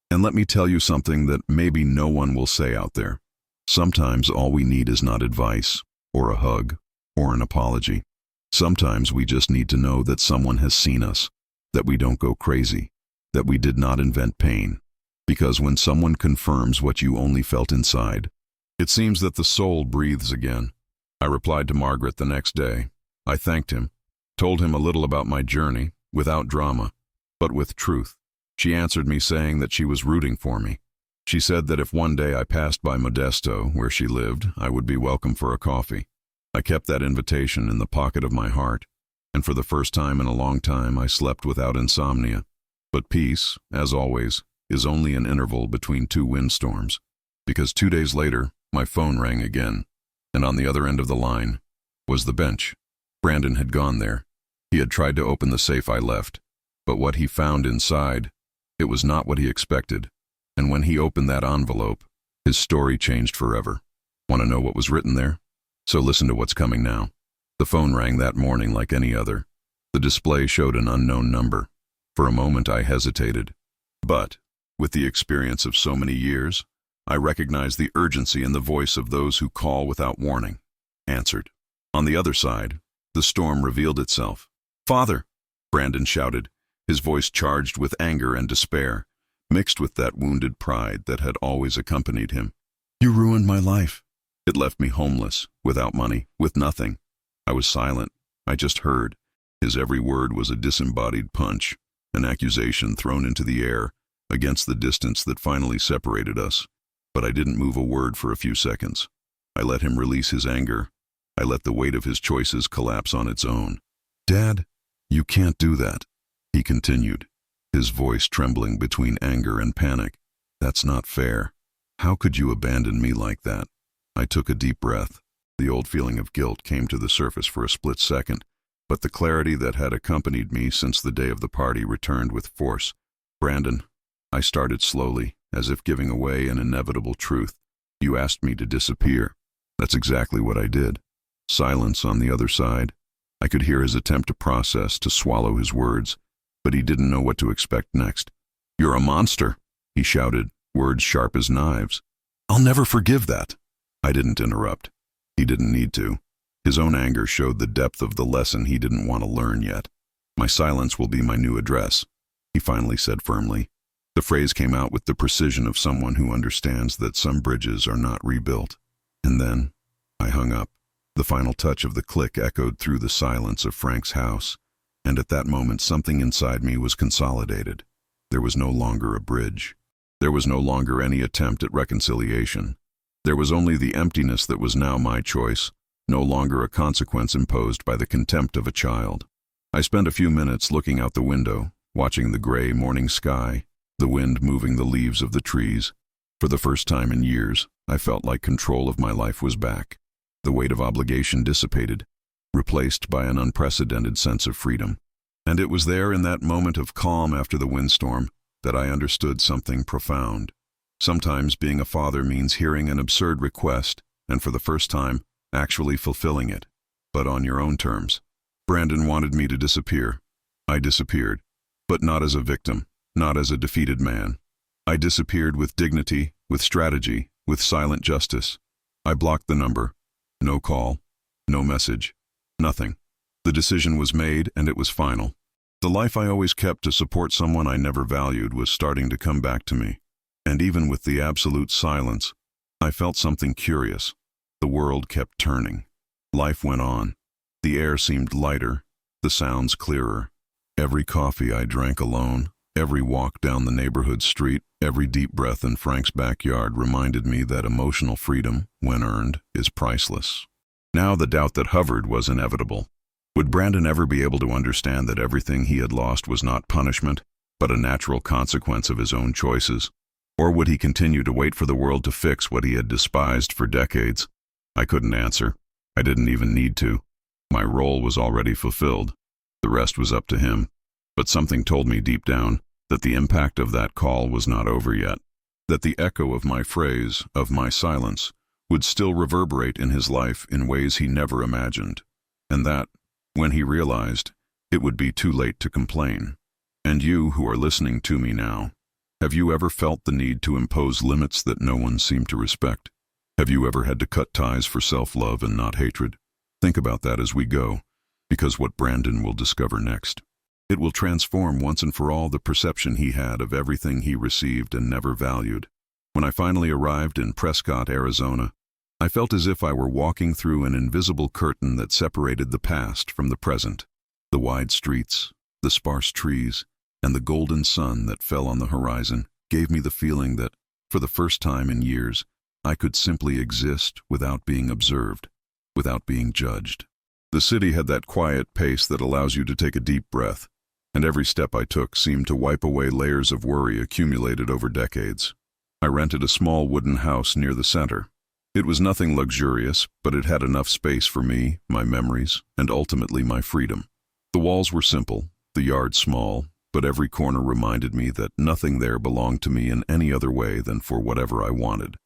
And let me tell you something that maybe no one will say out there. Sometimes all we need is not advice, or a hug, or an apology. Sometimes we just need to know that someone has seen us, that we don't go crazy, that we did not invent pain. Because when someone confirms what you only felt inside, it seems that the soul breathes again. I replied to Margaret the next day. I thanked him, told him a little about my journey, without drama, but with truth. She answered me saying that she was rooting for me. She said that if one day I passed by Modesto, where she lived, I would be welcome for a coffee. I kept that invitation in the pocket of my heart, and for the first time in a long time I slept without insomnia. But peace, as always, is only an interval between two windstorms, because 2 days later, my phone rang again, and on the other end of the line was the bench. Brandon had gone there. He had tried to open the safe I left, but what he found inside, it was not what he expected, and when he opened that envelope, his story changed forever. Want to know what was written there? So listen to what's coming now. The phone rang that morning like any other. The display showed an unknown number. For a moment I hesitated, but, with the experience of so many years, I recognized the urgency in the voice of those who call without warning. Answered. On the other side, the storm revealed itself. "Father!" Brandon shouted, his voice charged with anger and despair, mixed with that wounded pride that had always accompanied him. "You ruined my life." It left me homeless, without money, with nothing. I was silent. I just heard. His every word was a disembodied punch, an accusation thrown into the air, against the distance that finally separated us. But I didn't move a word for a few seconds. I let him release his anger. I let the weight of his choices collapse on its own. "Dad, you can't do that," he continued, his voice trembling between anger and panic. "That's not fair. How could you abandon me like that?" I took a deep breath. The old feeling of guilt came to the surface for a split second, but the clarity that had accompanied me since the day of the party returned with force. "Brandon," I started slowly, as if giving away an inevitable truth. "You asked me to disappear. That's exactly what I did." Silence on the other side. I could hear his attempt to process, to swallow his words, but he didn't know what to expect next. "You're a monster," he shouted, words sharp as knives. "I'll never forgive that." I didn't interrupt. He didn't need to. His own anger showed the depth of the lesson he didn't want to learn yet. "My silence will be my new address," he finally said firmly. The phrase came out with the precision of someone who understands that some bridges are not rebuilt. And then I hung up. The final touch of the click echoed through the silence of Frank's house, and at that moment something inside me was consolidated. There was no longer a bridge. There was no longer any attempt at reconciliation. There was only the emptiness that was now my choice, no longer a consequence imposed by the contempt of a child. I spent a few minutes looking out the window, watching the gray morning sky, the wind moving the leaves of the trees. For the first time in years, I felt like control of my life was back. The weight of obligation dissipated, replaced by an unprecedented sense of freedom. And it was there in that moment of calm after the windstorm that I understood something profound. Sometimes being a father means hearing an absurd request and for the first time, actually fulfilling it, but on your own terms. Brandon wanted me to disappear. I disappeared, but not as a victim, not as a defeated man. I disappeared with dignity, with strategy, with silent justice. I blocked the number. No call, no message, nothing. The decision was made and it was final. The life I always kept to support someone I never valued was starting to come back to me. And even with the absolute silence, I felt something curious. The world kept turning. Life went on. The air seemed lighter, the sounds clearer. Every coffee I drank alone, every walk down the neighborhood street, every deep breath in Frank's backyard reminded me that emotional freedom, when earned, is priceless. Now the doubt that hovered was inevitable. Would Brandon ever be able to understand that everything he had lost was not punishment, but a natural consequence of his own choices? Or would he continue to wait for the world to fix what he had despised for decades? I couldn't answer. I didn't even need to. My role was already fulfilled. The rest was up to him. But something told me deep down that the impact of that call was not over yet, that the echo of my phrase, of my silence, would still reverberate in his life in ways he never imagined, and that, when he realized, it would be too late to complain. And you who are listening to me now, have you ever felt the need to impose limits that no one seemed to respect? Have you ever had to cut ties for self-love and not hatred? Think about that as we go, because what Brandon will discover next. It will transform once and for all the perception he had of everything he received and never valued. When I finally arrived in Prescott, Arizona, I felt as if I were walking through an invisible curtain that separated the past from the present. The wide streets, the sparse trees, and the golden sun that fell on the horizon gave me the feeling that, for the first time in years, I could simply exist without being observed, without being judged. The city had that quiet pace that allows you to take a deep breath, and every step I took seemed to wipe away layers of worry accumulated over decades. I rented a small wooden house near the center. It was nothing luxurious, but it had enough space for me, my memories, and ultimately my freedom. The walls were simple, the yard small, but every corner reminded me that nothing there belonged to me in any other way than for whatever I wanted.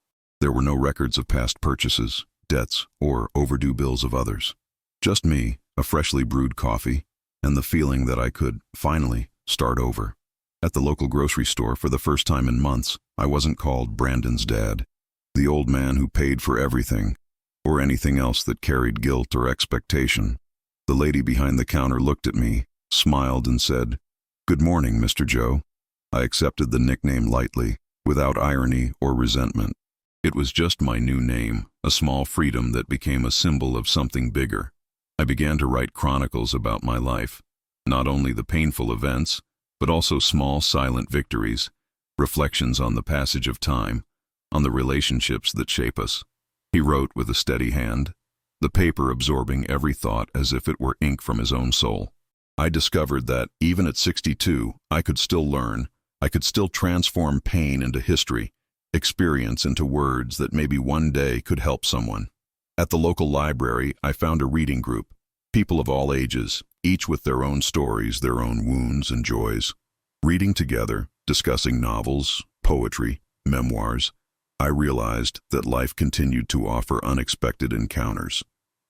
There were no records of past purchases, debts, or overdue bills of others. Just me, a freshly brewed coffee, and the feeling that I could, finally, start over. At the local grocery store, for the first time in months, I wasn't called Brandon's dad, the old man who paid for everything, or anything else that carried guilt or expectation. The lady behind the counter looked at me, smiled, and said, "Good morning, Mr. Joe." I accepted the nickname lightly, without irony or resentment. It was just my new name, a small freedom that became a symbol of something bigger. I began to write chronicles about my life, not only the painful events, but also small silent victories, reflections on the passage of time, on the relationships that shape us. He wrote with a steady hand, the paper absorbing every thought as if it were ink from his own soul. I discovered that, even at 62, I could still learn, I could still transform pain into history, experience into words that maybe one day could help someone. At the local library, I found a reading group, people of all ages, each with their own stories, their own wounds and joys. Reading together, discussing novels, poetry, memoirs, I realized that life continued to offer unexpected encounters.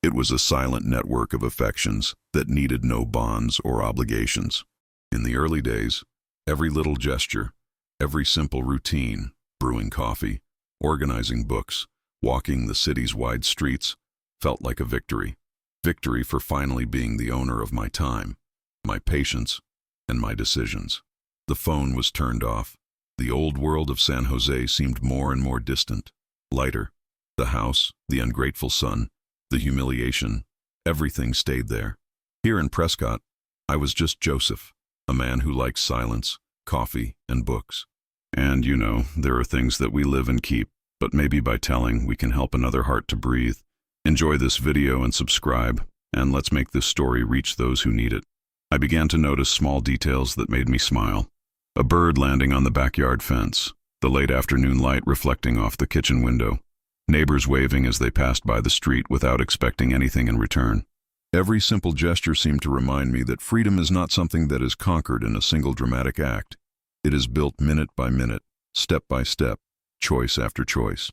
It was a silent network of affections that needed no bonds or obligations. In the early days, every little gesture, Every simple routine, brewing coffee, organizing books, walking the city's wide streets, felt like a victory. Victory for finally being the owner of my time, my patience, and my decisions. The phone was turned off. The old world of San Jose seemed more and more distant, lighter. The house, the ungrateful son, the humiliation, everything stayed there. Here in Prescott, I was just Joseph, a man who likes silence, coffee, and books. And there are things that we live and keep, but maybe by telling, we can help another heart to breathe. Enjoy this video and subscribe, and let's make this story reach those who need it. I began to notice small details that made me smile. A bird landing on the backyard fence, the late afternoon light reflecting off the kitchen window, neighbors waving as they passed by the street without expecting anything in return. Every simple gesture seemed to remind me that freedom is not something that is conquered in a single dramatic act. It is built minute by minute, step by step, choice after choice.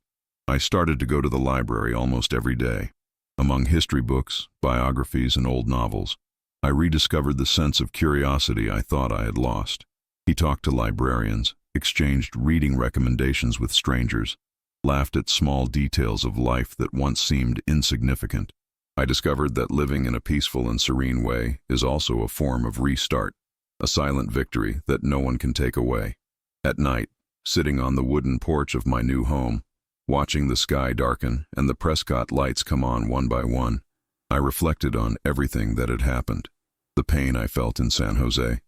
I started to go to the library almost every day. Among history books, biographies, and old novels, I rediscovered the sense of curiosity I thought I had lost. He talked to librarians, exchanged reading recommendations with strangers, laughed at small details of life that once seemed insignificant. I discovered that living in a peaceful and serene way is also a form of restart, a silent victory that no one can take away. At night, sitting on the wooden porch of my new home, watching the sky darken and the Prescott lights come on one by one, I reflected on everything that had happened. The pain I felt in San Jose,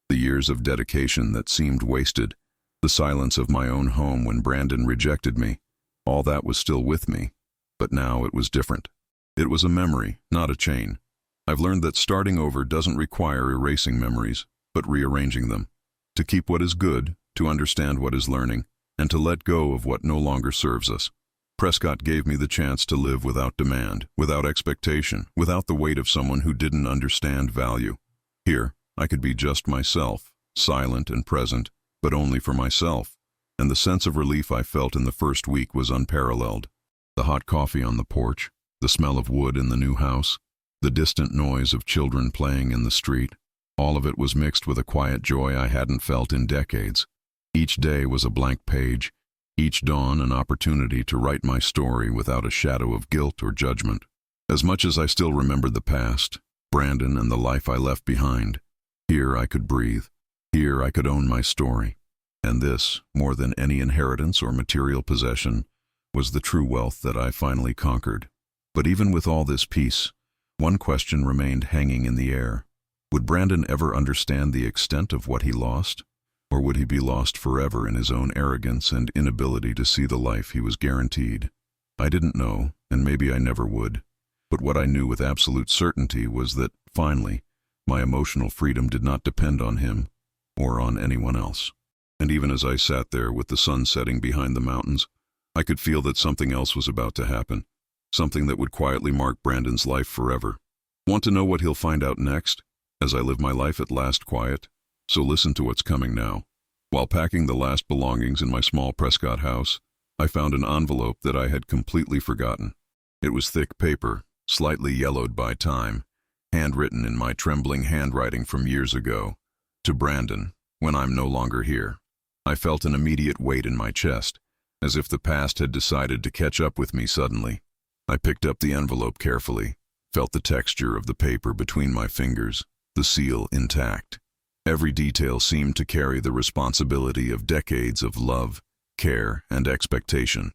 the years of dedication that seemed wasted, the silence of my own home when Brandon rejected me. All that was still with me, but now it was different. It was a memory, not a chain. I've learned that starting over doesn't require erasing memories, but rearranging them. To keep what is good, to understand what is learning, and to let go of what no longer serves us. Prescott gave me the chance to live without demand, without expectation, without the weight of someone who didn't understand value. Here, I could be just myself, silent and present, but only for myself, and the sense of relief I felt in the first week was unparalleled. The hot coffee on the porch, the smell of wood in the new house, the distant noise of children playing in the street, all of it was mixed with a quiet joy I hadn't felt in decades. Each day was a blank page, each dawn an opportunity to write my story without a shadow of guilt or judgment. As much as I still remembered the past, Brandon and the life I left behind, here I could breathe. Here I could own my story. And this, more than any inheritance or material possession, was the true wealth that I finally conquered. But even with all this peace, one question remained hanging in the air. Would Brandon ever understand the extent of what he lost? Or would he be lost forever in his own arrogance and inability to see the life he was guaranteed? I didn't know, and maybe I never would. But what I knew with absolute certainty was that, finally, my emotional freedom did not depend on him or on anyone else. And even as I sat there with the sun setting behind the mountains, I could feel that something else was about to happen. Something that would quietly mark Brandon's life forever. Want to know what he'll find out next, as I live my life at last quiet? So listen to what's coming now. While packing the last belongings in my small Prescott house, I found an envelope that I had completely forgotten. It was thick paper, slightly yellowed by time, handwritten in my trembling handwriting from years ago. To Brandon, when I'm no longer here. I felt an immediate weight in my chest, as if the past had decided to catch up with me suddenly. I picked up the envelope carefully, felt the texture of the paper between my fingers, the seal intact. Every detail seemed to carry the responsibility of decades of love, care, and expectation.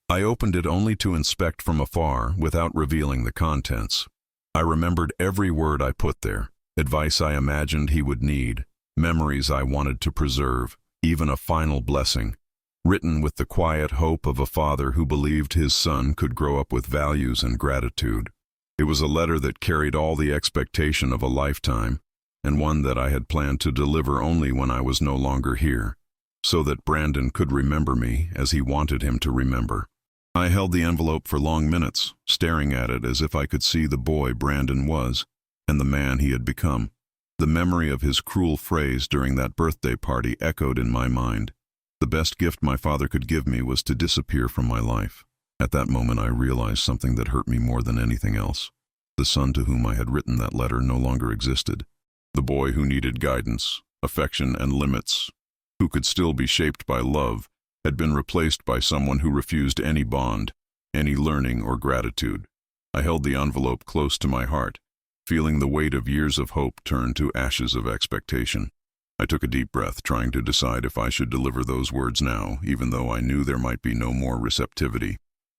I opened it only to inspect from afar without revealing the contents. I remembered every word I put there, advice I imagined he would need, memories I wanted to preserve, even a final blessing. Written with the quiet hope of a father who believed his son could grow up with values and gratitude. It was a letter that carried all the expectation of a lifetime, and one that I had planned to deliver only when I was no longer here, so that Brandon could remember me as he wanted him to remember. I held the envelope for long minutes, staring at it as if I could see the boy Brandon was, and the man he had become. The memory of his cruel phrase during that birthday party echoed in my mind. The best gift my father could give me was to disappear from my life. At that moment I realized something that hurt me more than anything else. The son to whom I had written that letter no longer existed. The boy who needed guidance, affection, and limits who could still be shaped by love, had been replaced by someone who refused any bond, any learning or gratitude. I held the envelope close to my heart, feeling the weight of years of hope turn to ashes of expectation. I took a deep breath, trying to decide if I should deliver those words now, even though I knew there might be no more receptivity.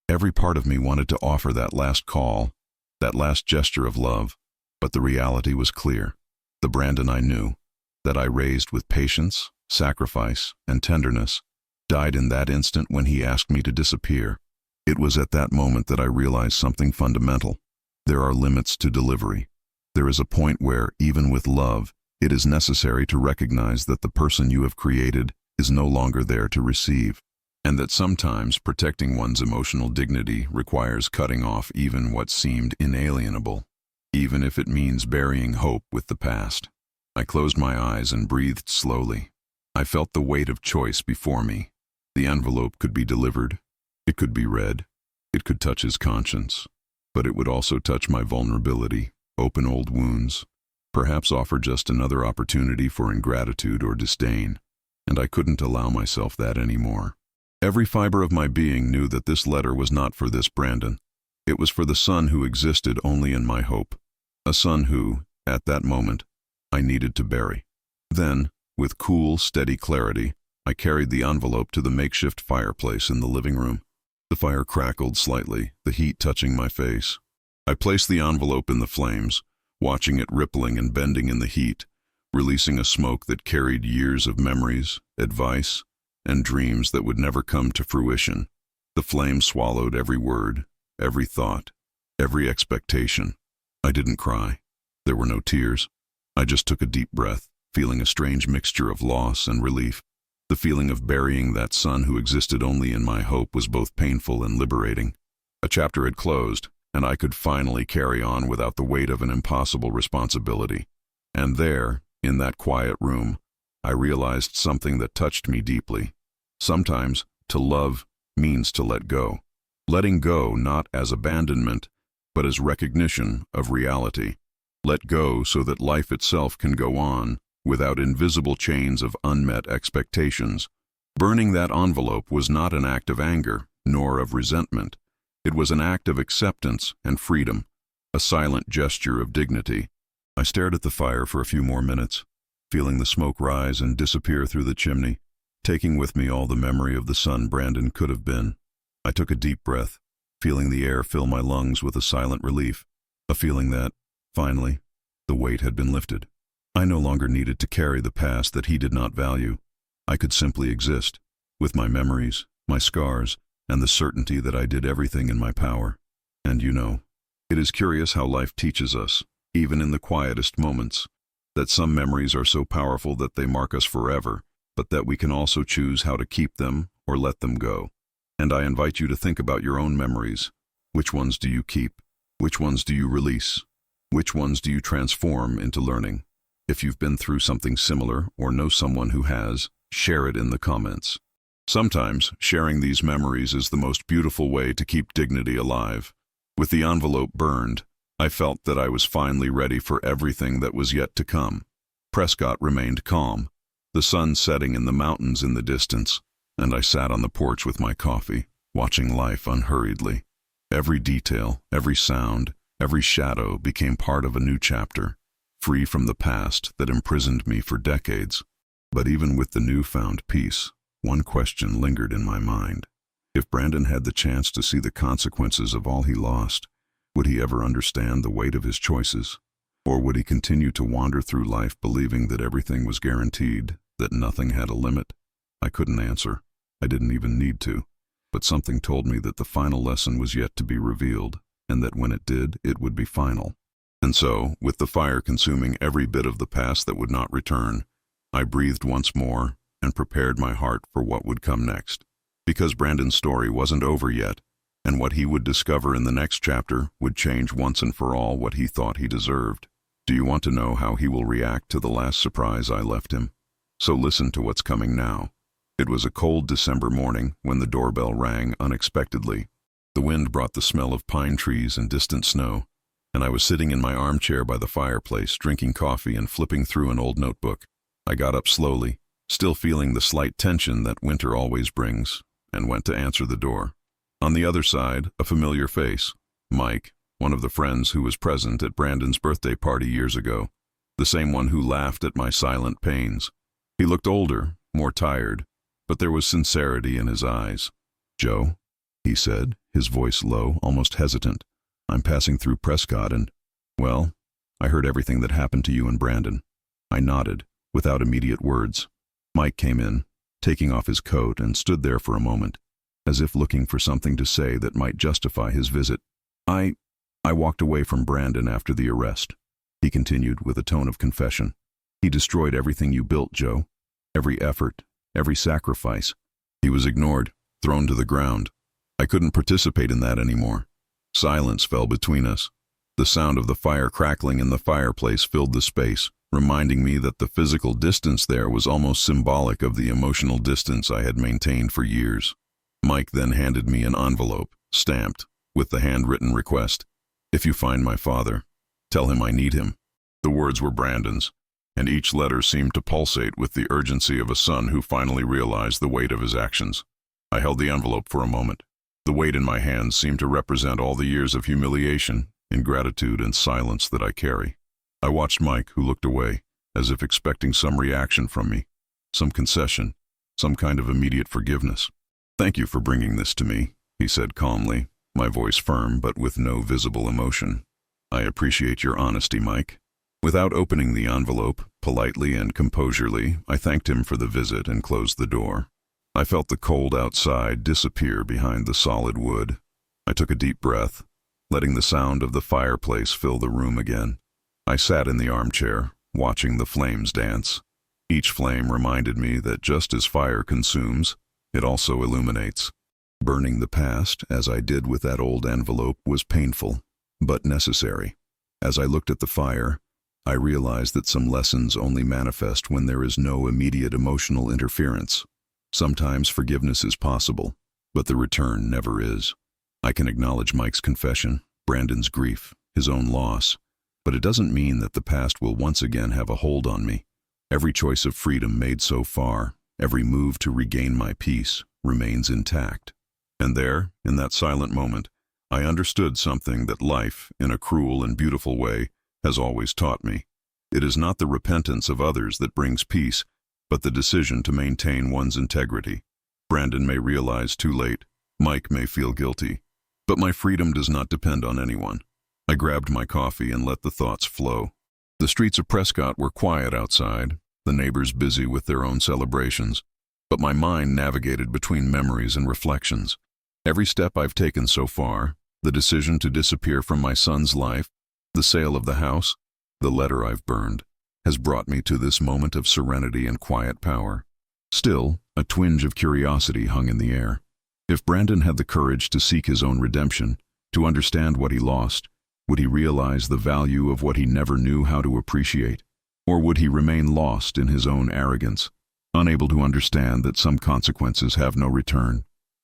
Every part of me wanted to offer that last call, that last gesture of love, but the reality was clear. The Brandon I knew, that I raised with patience, sacrifice, and tenderness, died in that instant when he asked me to disappear. It was at that moment that I realized something fundamental. There are limits to delivery. There is a point where, even with love, it is necessary to recognize that the person you have created is no longer there to receive, and that sometimes protecting one's emotional dignity requires cutting off even what seemed inalienable, even if it means burying hope with the past. I closed my eyes and breathed slowly. I felt the weight of choice before me. The envelope could be delivered, it could be read, it could touch his conscience, but it would also touch my vulnerability, open old wounds, perhaps offer just another opportunity for ingratitude or disdain, and I couldn't allow myself that anymore. Every fiber of my being knew that this letter was not for this Brandon. It was for the son who existed only in my hope, a son who, at that moment, I needed to bury. Then, with cool, steady clarity, I carried the envelope to the makeshift fireplace in the living room. The fire crackled slightly, the heat touching my face. I placed the envelope in the flames, watching it rippling and bending in the heat, releasing a smoke that carried years of memories, advice, and dreams that would never come to fruition. The flame swallowed every word, every thought, every expectation. I didn't cry. There were no tears. I just took a deep breath, feeling a strange mixture of loss and relief. The feeling of burying that son who existed only in my hope was both painful and liberating. A chapter had closed, and I could finally carry on without the weight of an impossible responsibility. And there, in that quiet room, I realized something that touched me deeply. Sometimes, to love means to let go. Letting go not as abandonment, but as recognition of reality. Let go so that life itself can go on, without invisible chains of unmet expectations. Burning that envelope was not an act of anger, nor of resentment. It was an act of acceptance and freedom, a silent gesture of dignity. I stared at the fire for a few more minutes, feeling the smoke rise and disappear through the chimney, taking with me all the memory of the son Brandon could have been. I took a deep breath, feeling the air fill my lungs with a silent relief, a feeling that, finally, the weight had been lifted. I no longer needed to carry the past that he did not value. I could simply exist, with my memories, my scars, and the certainty that I did everything in my power. And it is curious how life teaches us, even in the quietest moments, that some memories are so powerful that they mark us forever, but that we can also choose how to keep them or let them go. And I invite you to think about your own memories. Which ones do you keep? Which ones do you release? Which ones do you transform into learning? If you've been through something similar or know someone who has, share it in the comments. Sometimes, sharing these memories is the most beautiful way to keep dignity alive. With the envelope burned, I felt that I was finally ready for everything that was yet to come. Prescott remained calm, the sun setting in the mountains in the distance, and I sat on the porch with my coffee, watching life unhurriedly. Every detail, every sound, every shadow became part of a new chapter, free from the past that imprisoned me for decades. But even with the newfound peace, one question lingered in my mind. If Brandon had the chance to see the consequences of all he lost, would he ever understand the weight of his choices? Or would he continue to wander through life believing that everything was guaranteed, that nothing had a limit? I couldn't answer. I didn't even need to. But something told me that the final lesson was yet to be revealed, and that when it did, it would be final. And so, with the fire consuming every bit of the past that would not return, I breathed once more and prepared my heart for what would come next. Because Brandon's story wasn't over yet, and what he would discover in the next chapter would change once and for all what he thought he deserved. Do you want to know how he will react to the last surprise I left him? So listen to what's coming now. It was a cold December morning when the doorbell rang unexpectedly. The wind brought the smell of pine trees and distant snow, and I was sitting in my armchair by the fireplace, drinking coffee and flipping through an old notebook. I got up slowly, still feeling the slight tension that winter always brings, and went to answer the door. On the other side, a familiar face, Mike, one of the friends who was present at Brandon's birthday party years ago, the same one who laughed at my silent pains. He looked older, more tired, but there was sincerity in his eyes. "Joe," he said, his voice low, almost hesitant, "I'm passing through Prescott and, well, I heard everything that happened to you and Brandon." I nodded, without immediate words. Mike came in, taking off his coat, and stood there for a moment, as if looking for something to say that might justify his visit. I walked away from Brandon after the arrest," he continued with a tone of confession. "He destroyed everything you built, Joe. Every effort, every sacrifice. He was ignored, thrown to the ground. I couldn't participate in that anymore." Silence fell between us. The sound of the fire crackling in the fireplace filled the space, reminding me that the physical distance there was almost symbolic of the emotional distance I had maintained for years. Mike then handed me an envelope, stamped, with the handwritten request, "If you find my father, tell him I need him." The words were Brandon's, and each letter seemed to pulsate with the urgency of a son who finally realized the weight of his actions. I held the envelope for a moment. The weight in my hands seemed to represent all the years of humiliation, ingratitude, and silence that I carry. I watched Mike, who looked away, as if expecting some reaction from me, some concession, some kind of immediate forgiveness. "Thank you for bringing this to me," he said calmly, my voice firm but with no visible emotion. "I appreciate your honesty, Mike." Without opening the envelope, politely and composurely, I thanked him for the visit and closed the door. I felt the cold outside disappear behind the solid wood. I took a deep breath, letting the sound of the fireplace fill the room again. I sat in the armchair, watching the flames dance. Each flame reminded me that just as fire consumes, it also illuminates. Burning the past, as I did with that old envelope, was painful, but necessary. As I looked at the fire, I realized that some lessons only manifest when there is no immediate emotional interference. Sometimes forgiveness is possible, but the return never is. I can acknowledge Mike's confession, Brandon's grief, his own loss, but it doesn't mean that the past will once again have a hold on me. Every choice of freedom made so far, every move to regain my peace, remains intact. And there, in that silent moment, I understood something that life, in a cruel and beautiful way, has always taught me. It is not the repentance of others that brings peace, but the decision to maintain one's integrity. Brandon may realize too late, Mike may feel guilty, but my freedom does not depend on anyone. I grabbed my coffee and let the thoughts flow. The streets of Prescott were quiet outside, the neighbors busy with their own celebrations, but my mind navigated between memories and reflections. Every step I've taken so far, the decision to disappear from my son's life, the sale of the house, the letter I've burned, has brought me to this moment of serenity and quiet power. Still, a twinge of curiosity hung in the air. If Brandon had the courage to seek his own redemption, to understand what he lost, would he realize the value of what he never knew how to appreciate? Or would he remain lost in his own arrogance, unable to understand that some consequences have no return?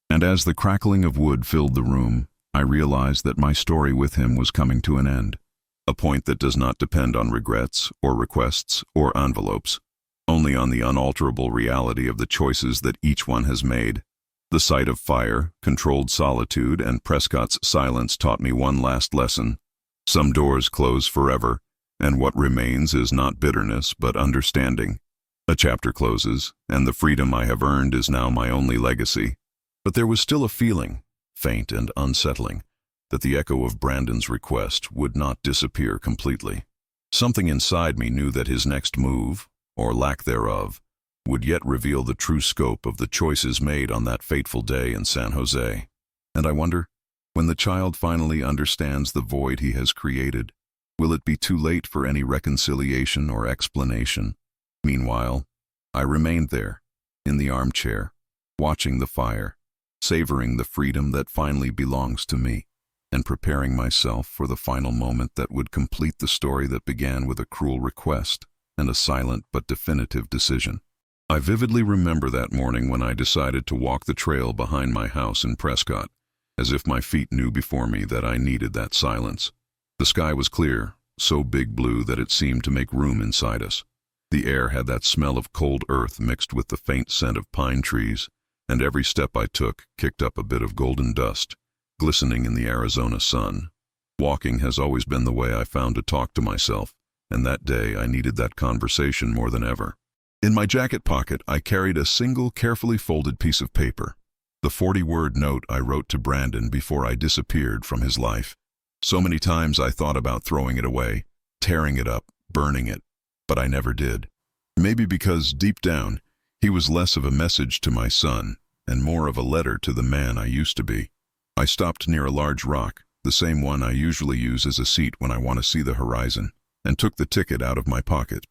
And as the crackling of wood filled the room, I realized that my story with him was coming to an end. A point that does not depend on regrets or requests or envelopes, only on the unalterable reality of the choices that each one has made. The sight of fire, controlled solitude, and Prescott's silence taught me one last lesson. Some doors close forever, and what remains is not bitterness but understanding. A chapter closes, and the freedom I have earned is now my only legacy. But there was still a feeling, faint and unsettling, that the echo of Brandon's request would not disappear completely. Something inside me knew that his next move, or lack thereof, would yet reveal the true scope of the choices made on that fateful day in San Jose. And I wonder, when the child finally understands the void he has created, will it be too late for any reconciliation or explanation? Meanwhile, I remained there, in the armchair, watching the fire, savoring the freedom that finally belongs to me, and preparing myself for the final moment that would complete the story that began with a cruel request and a silent but definitive decision. I vividly remember that morning when I decided to walk the trail behind my house in Prescott, as if my feet knew before me that I needed that silence. The sky was clear, so big blue that it seemed to make room inside us. The air had that smell of cold earth mixed with the faint scent of pine trees, and every step I took kicked up a bit of golden dust, glistening in the Arizona sun. Walking has always been the way I found to talk to myself, and that day I needed that conversation more than ever. In my jacket pocket, I carried a single carefully folded piece of paper, the 40-word note I wrote to Brandon before I disappeared from his life. So many times I thought about throwing it away, tearing it up, burning it, but I never did. Maybe because, deep down, he was less of a message to my son and more of a letter to the man I used to be. I stopped near a large rock, the same one I usually use as a seat when I want to see the horizon, and took the ticket out of my pocket.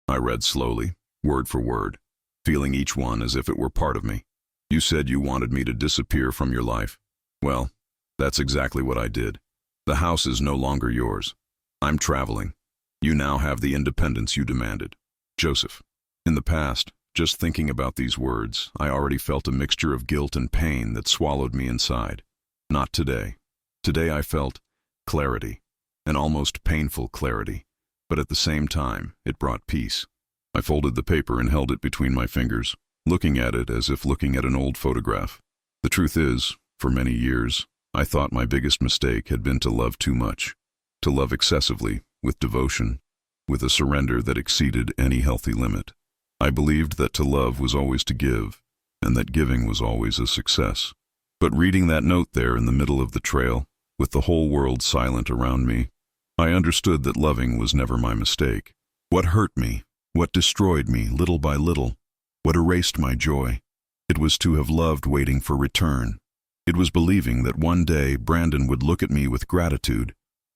I read slowly, word for word, feeling each one as if it were part of me. You said you wanted me to disappear from your life. Well, that's exactly what I did. The house is no longer yours. I'm traveling. You now have the independence you demanded. Joseph. In the past, just thinking about these words, I already felt a mixture of guilt and pain that swallowed me inside. Not today. Today I felt clarity, an almost painful clarity, but at the same time, it brought peace. I folded the paper and held it between my fingers, looking at it as if looking at an old photograph. The truth is, for many years, I thought my biggest mistake had been to love too much, to love excessively, with devotion, with a surrender that exceeded any healthy limit. I believed that to love was always to give, and that giving was always a success. But reading that note there in the middle of the trail, with the whole world silent around me, I understood that loving was never my mistake. What hurt me, what destroyed me little by little, what erased my joy, it was to have loved waiting for return. It was believing that one day Brandon would look at me with gratitude,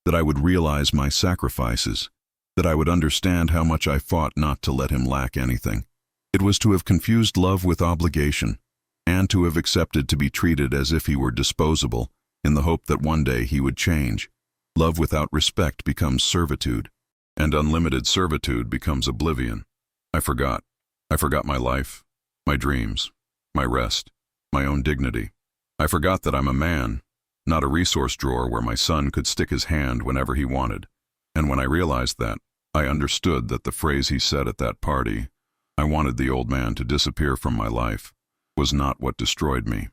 that I would realize my sacrifices, that I would understand how much I fought not to let him lack anything. It was to have confused love with obligation, and to have accepted to be treated as if he were disposable, in the hope that one day he would change. Love without respect becomes servitude, and unlimited servitude becomes oblivion. I forgot. I forgot my life, my dreams, my rest, my own dignity. I forgot that I'm a man, not a resource drawer where my son could stick his hand whenever he wanted. And when I realized that, I understood that the phrase he said at that party, "I wanted the old man to disappear from my life," was not what destroyed me.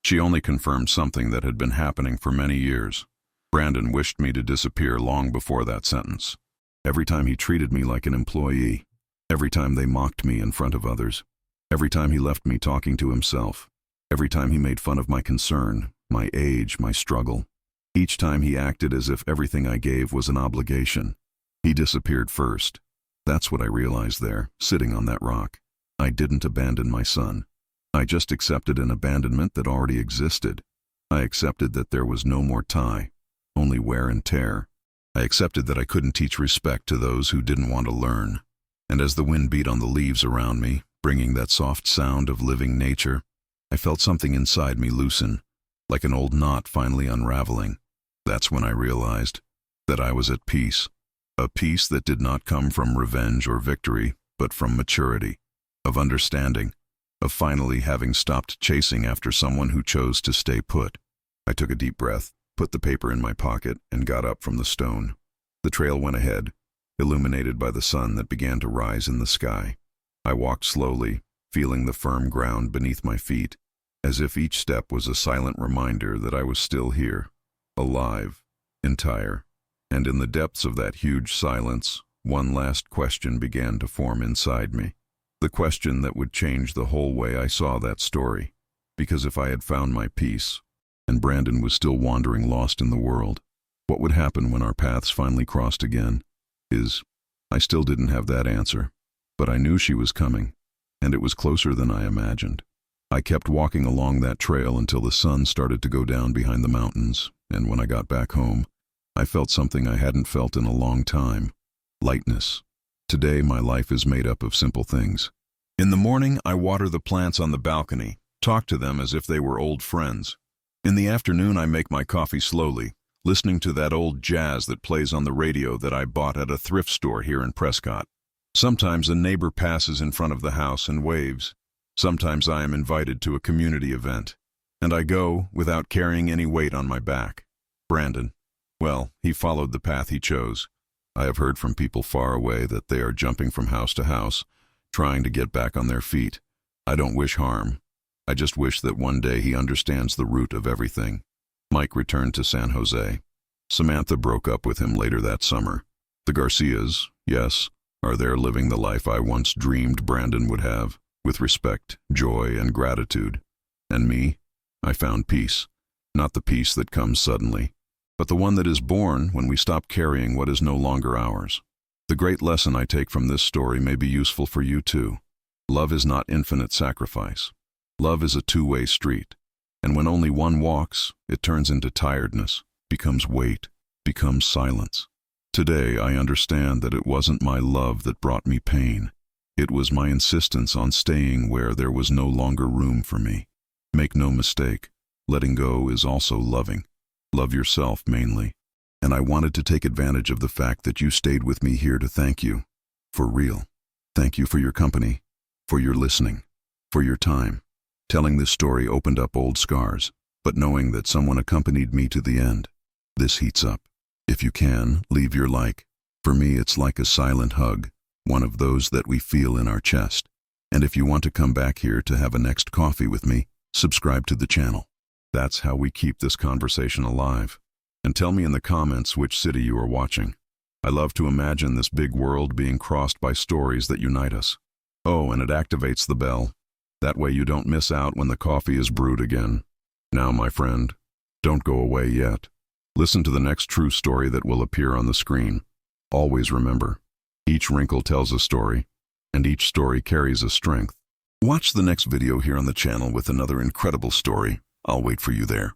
She only confirmed something that had been happening for many years. Brandon wished me to disappear long before that sentence. Every time he treated me like an employee, every time they mocked me in front of others, every time he left me talking to himself, every time he made fun of my concern, my age, my struggle, each time he acted as if everything I gave was an obligation. He disappeared first. That's what I realized there, sitting on that rock. I didn't abandon my son. I just accepted an abandonment that already existed. I accepted that there was no more tie, only wear and tear. I accepted that I couldn't teach respect to those who didn't want to learn. And as the wind beat on the leaves around me, bringing that soft sound of living nature, I felt something inside me loosen, like an old knot finally unraveling. That's when I realized that I was at peace. A peace that did not come from revenge or victory, but from maturity, of understanding, of finally having stopped chasing after someone who chose to stay put. I took a deep breath, put the paper in my pocket, and got up from the stone. The trail went ahead, illuminated by the sun that began to rise in the sky. I walked slowly, feeling the firm ground beneath my feet, as if each step was a silent reminder that I was still here, alive, entire. And in the depths of that huge silence, one last question began to form inside me. The question that would change the whole way I saw that story. Because if I had found my peace, and Brandon was still wandering lost in the world, what would happen when our paths finally crossed again? I still didn't have that answer. But I knew she was coming, and it was closer than I imagined. I kept walking along that trail until the sun started to go down behind the mountains, and when I got back home, I felt something I hadn't felt in a long time. Lightness. Today my life is made up of simple things. In the morning I water the plants on the balcony, talk to them as if they were old friends. In the afternoon I make my coffee slowly, listening to that old jazz that plays on the radio that I bought at a thrift store here in Prescott. Sometimes a neighbor passes in front of the house and waves. Sometimes I am invited to a community event, and I go without carrying any weight on my back. Brandon. Well, he followed the path he chose. I have heard from people far away that they are jumping from house to house, trying to get back on their feet. I don't wish harm. I just wish that one day he understands the root of everything. Mike returned to San Jose. Samantha broke up with him later that summer. The Garcias, yes, are there living the life I once dreamed Brandon would have, with respect, joy, and gratitude. And me? I found peace. Not the peace that comes suddenly, but the one that is born when we stop carrying what is no longer ours. The great lesson I take from this story may be useful for you too. Love is not infinite sacrifice. Love is a two-way street, and when only one walks, it turns into tiredness, becomes weight, becomes silence. Today I understand that it wasn't my love that brought me pain. It was my insistence on staying where there was no longer room for me. Make no mistake, letting go is also loving. Love yourself mainly. And I wanted to take advantage of the fact that you stayed with me here to thank you. For real. Thank you for your company, for your listening, for your time. Telling this story opened up old scars, but knowing that someone accompanied me to the end, this heats up. If you can, leave your like. For me, it's like a silent hug, one of those that we feel in our chest. And if you want to come back here to have a next coffee with me, subscribe to the channel. That's how we keep this conversation alive. And tell me in the comments which city you are watching. I love to imagine this big world being crossed by stories that unite us. Oh, and it activates the bell. That way you don't miss out when the coffee is brewed again. Now, my friend, don't go away yet. Listen to the next true story that will appear on the screen. Always remember, each wrinkle tells a story, and each story carries a strength. Watch the next video here on the channel with another incredible story. I'll wait for you there.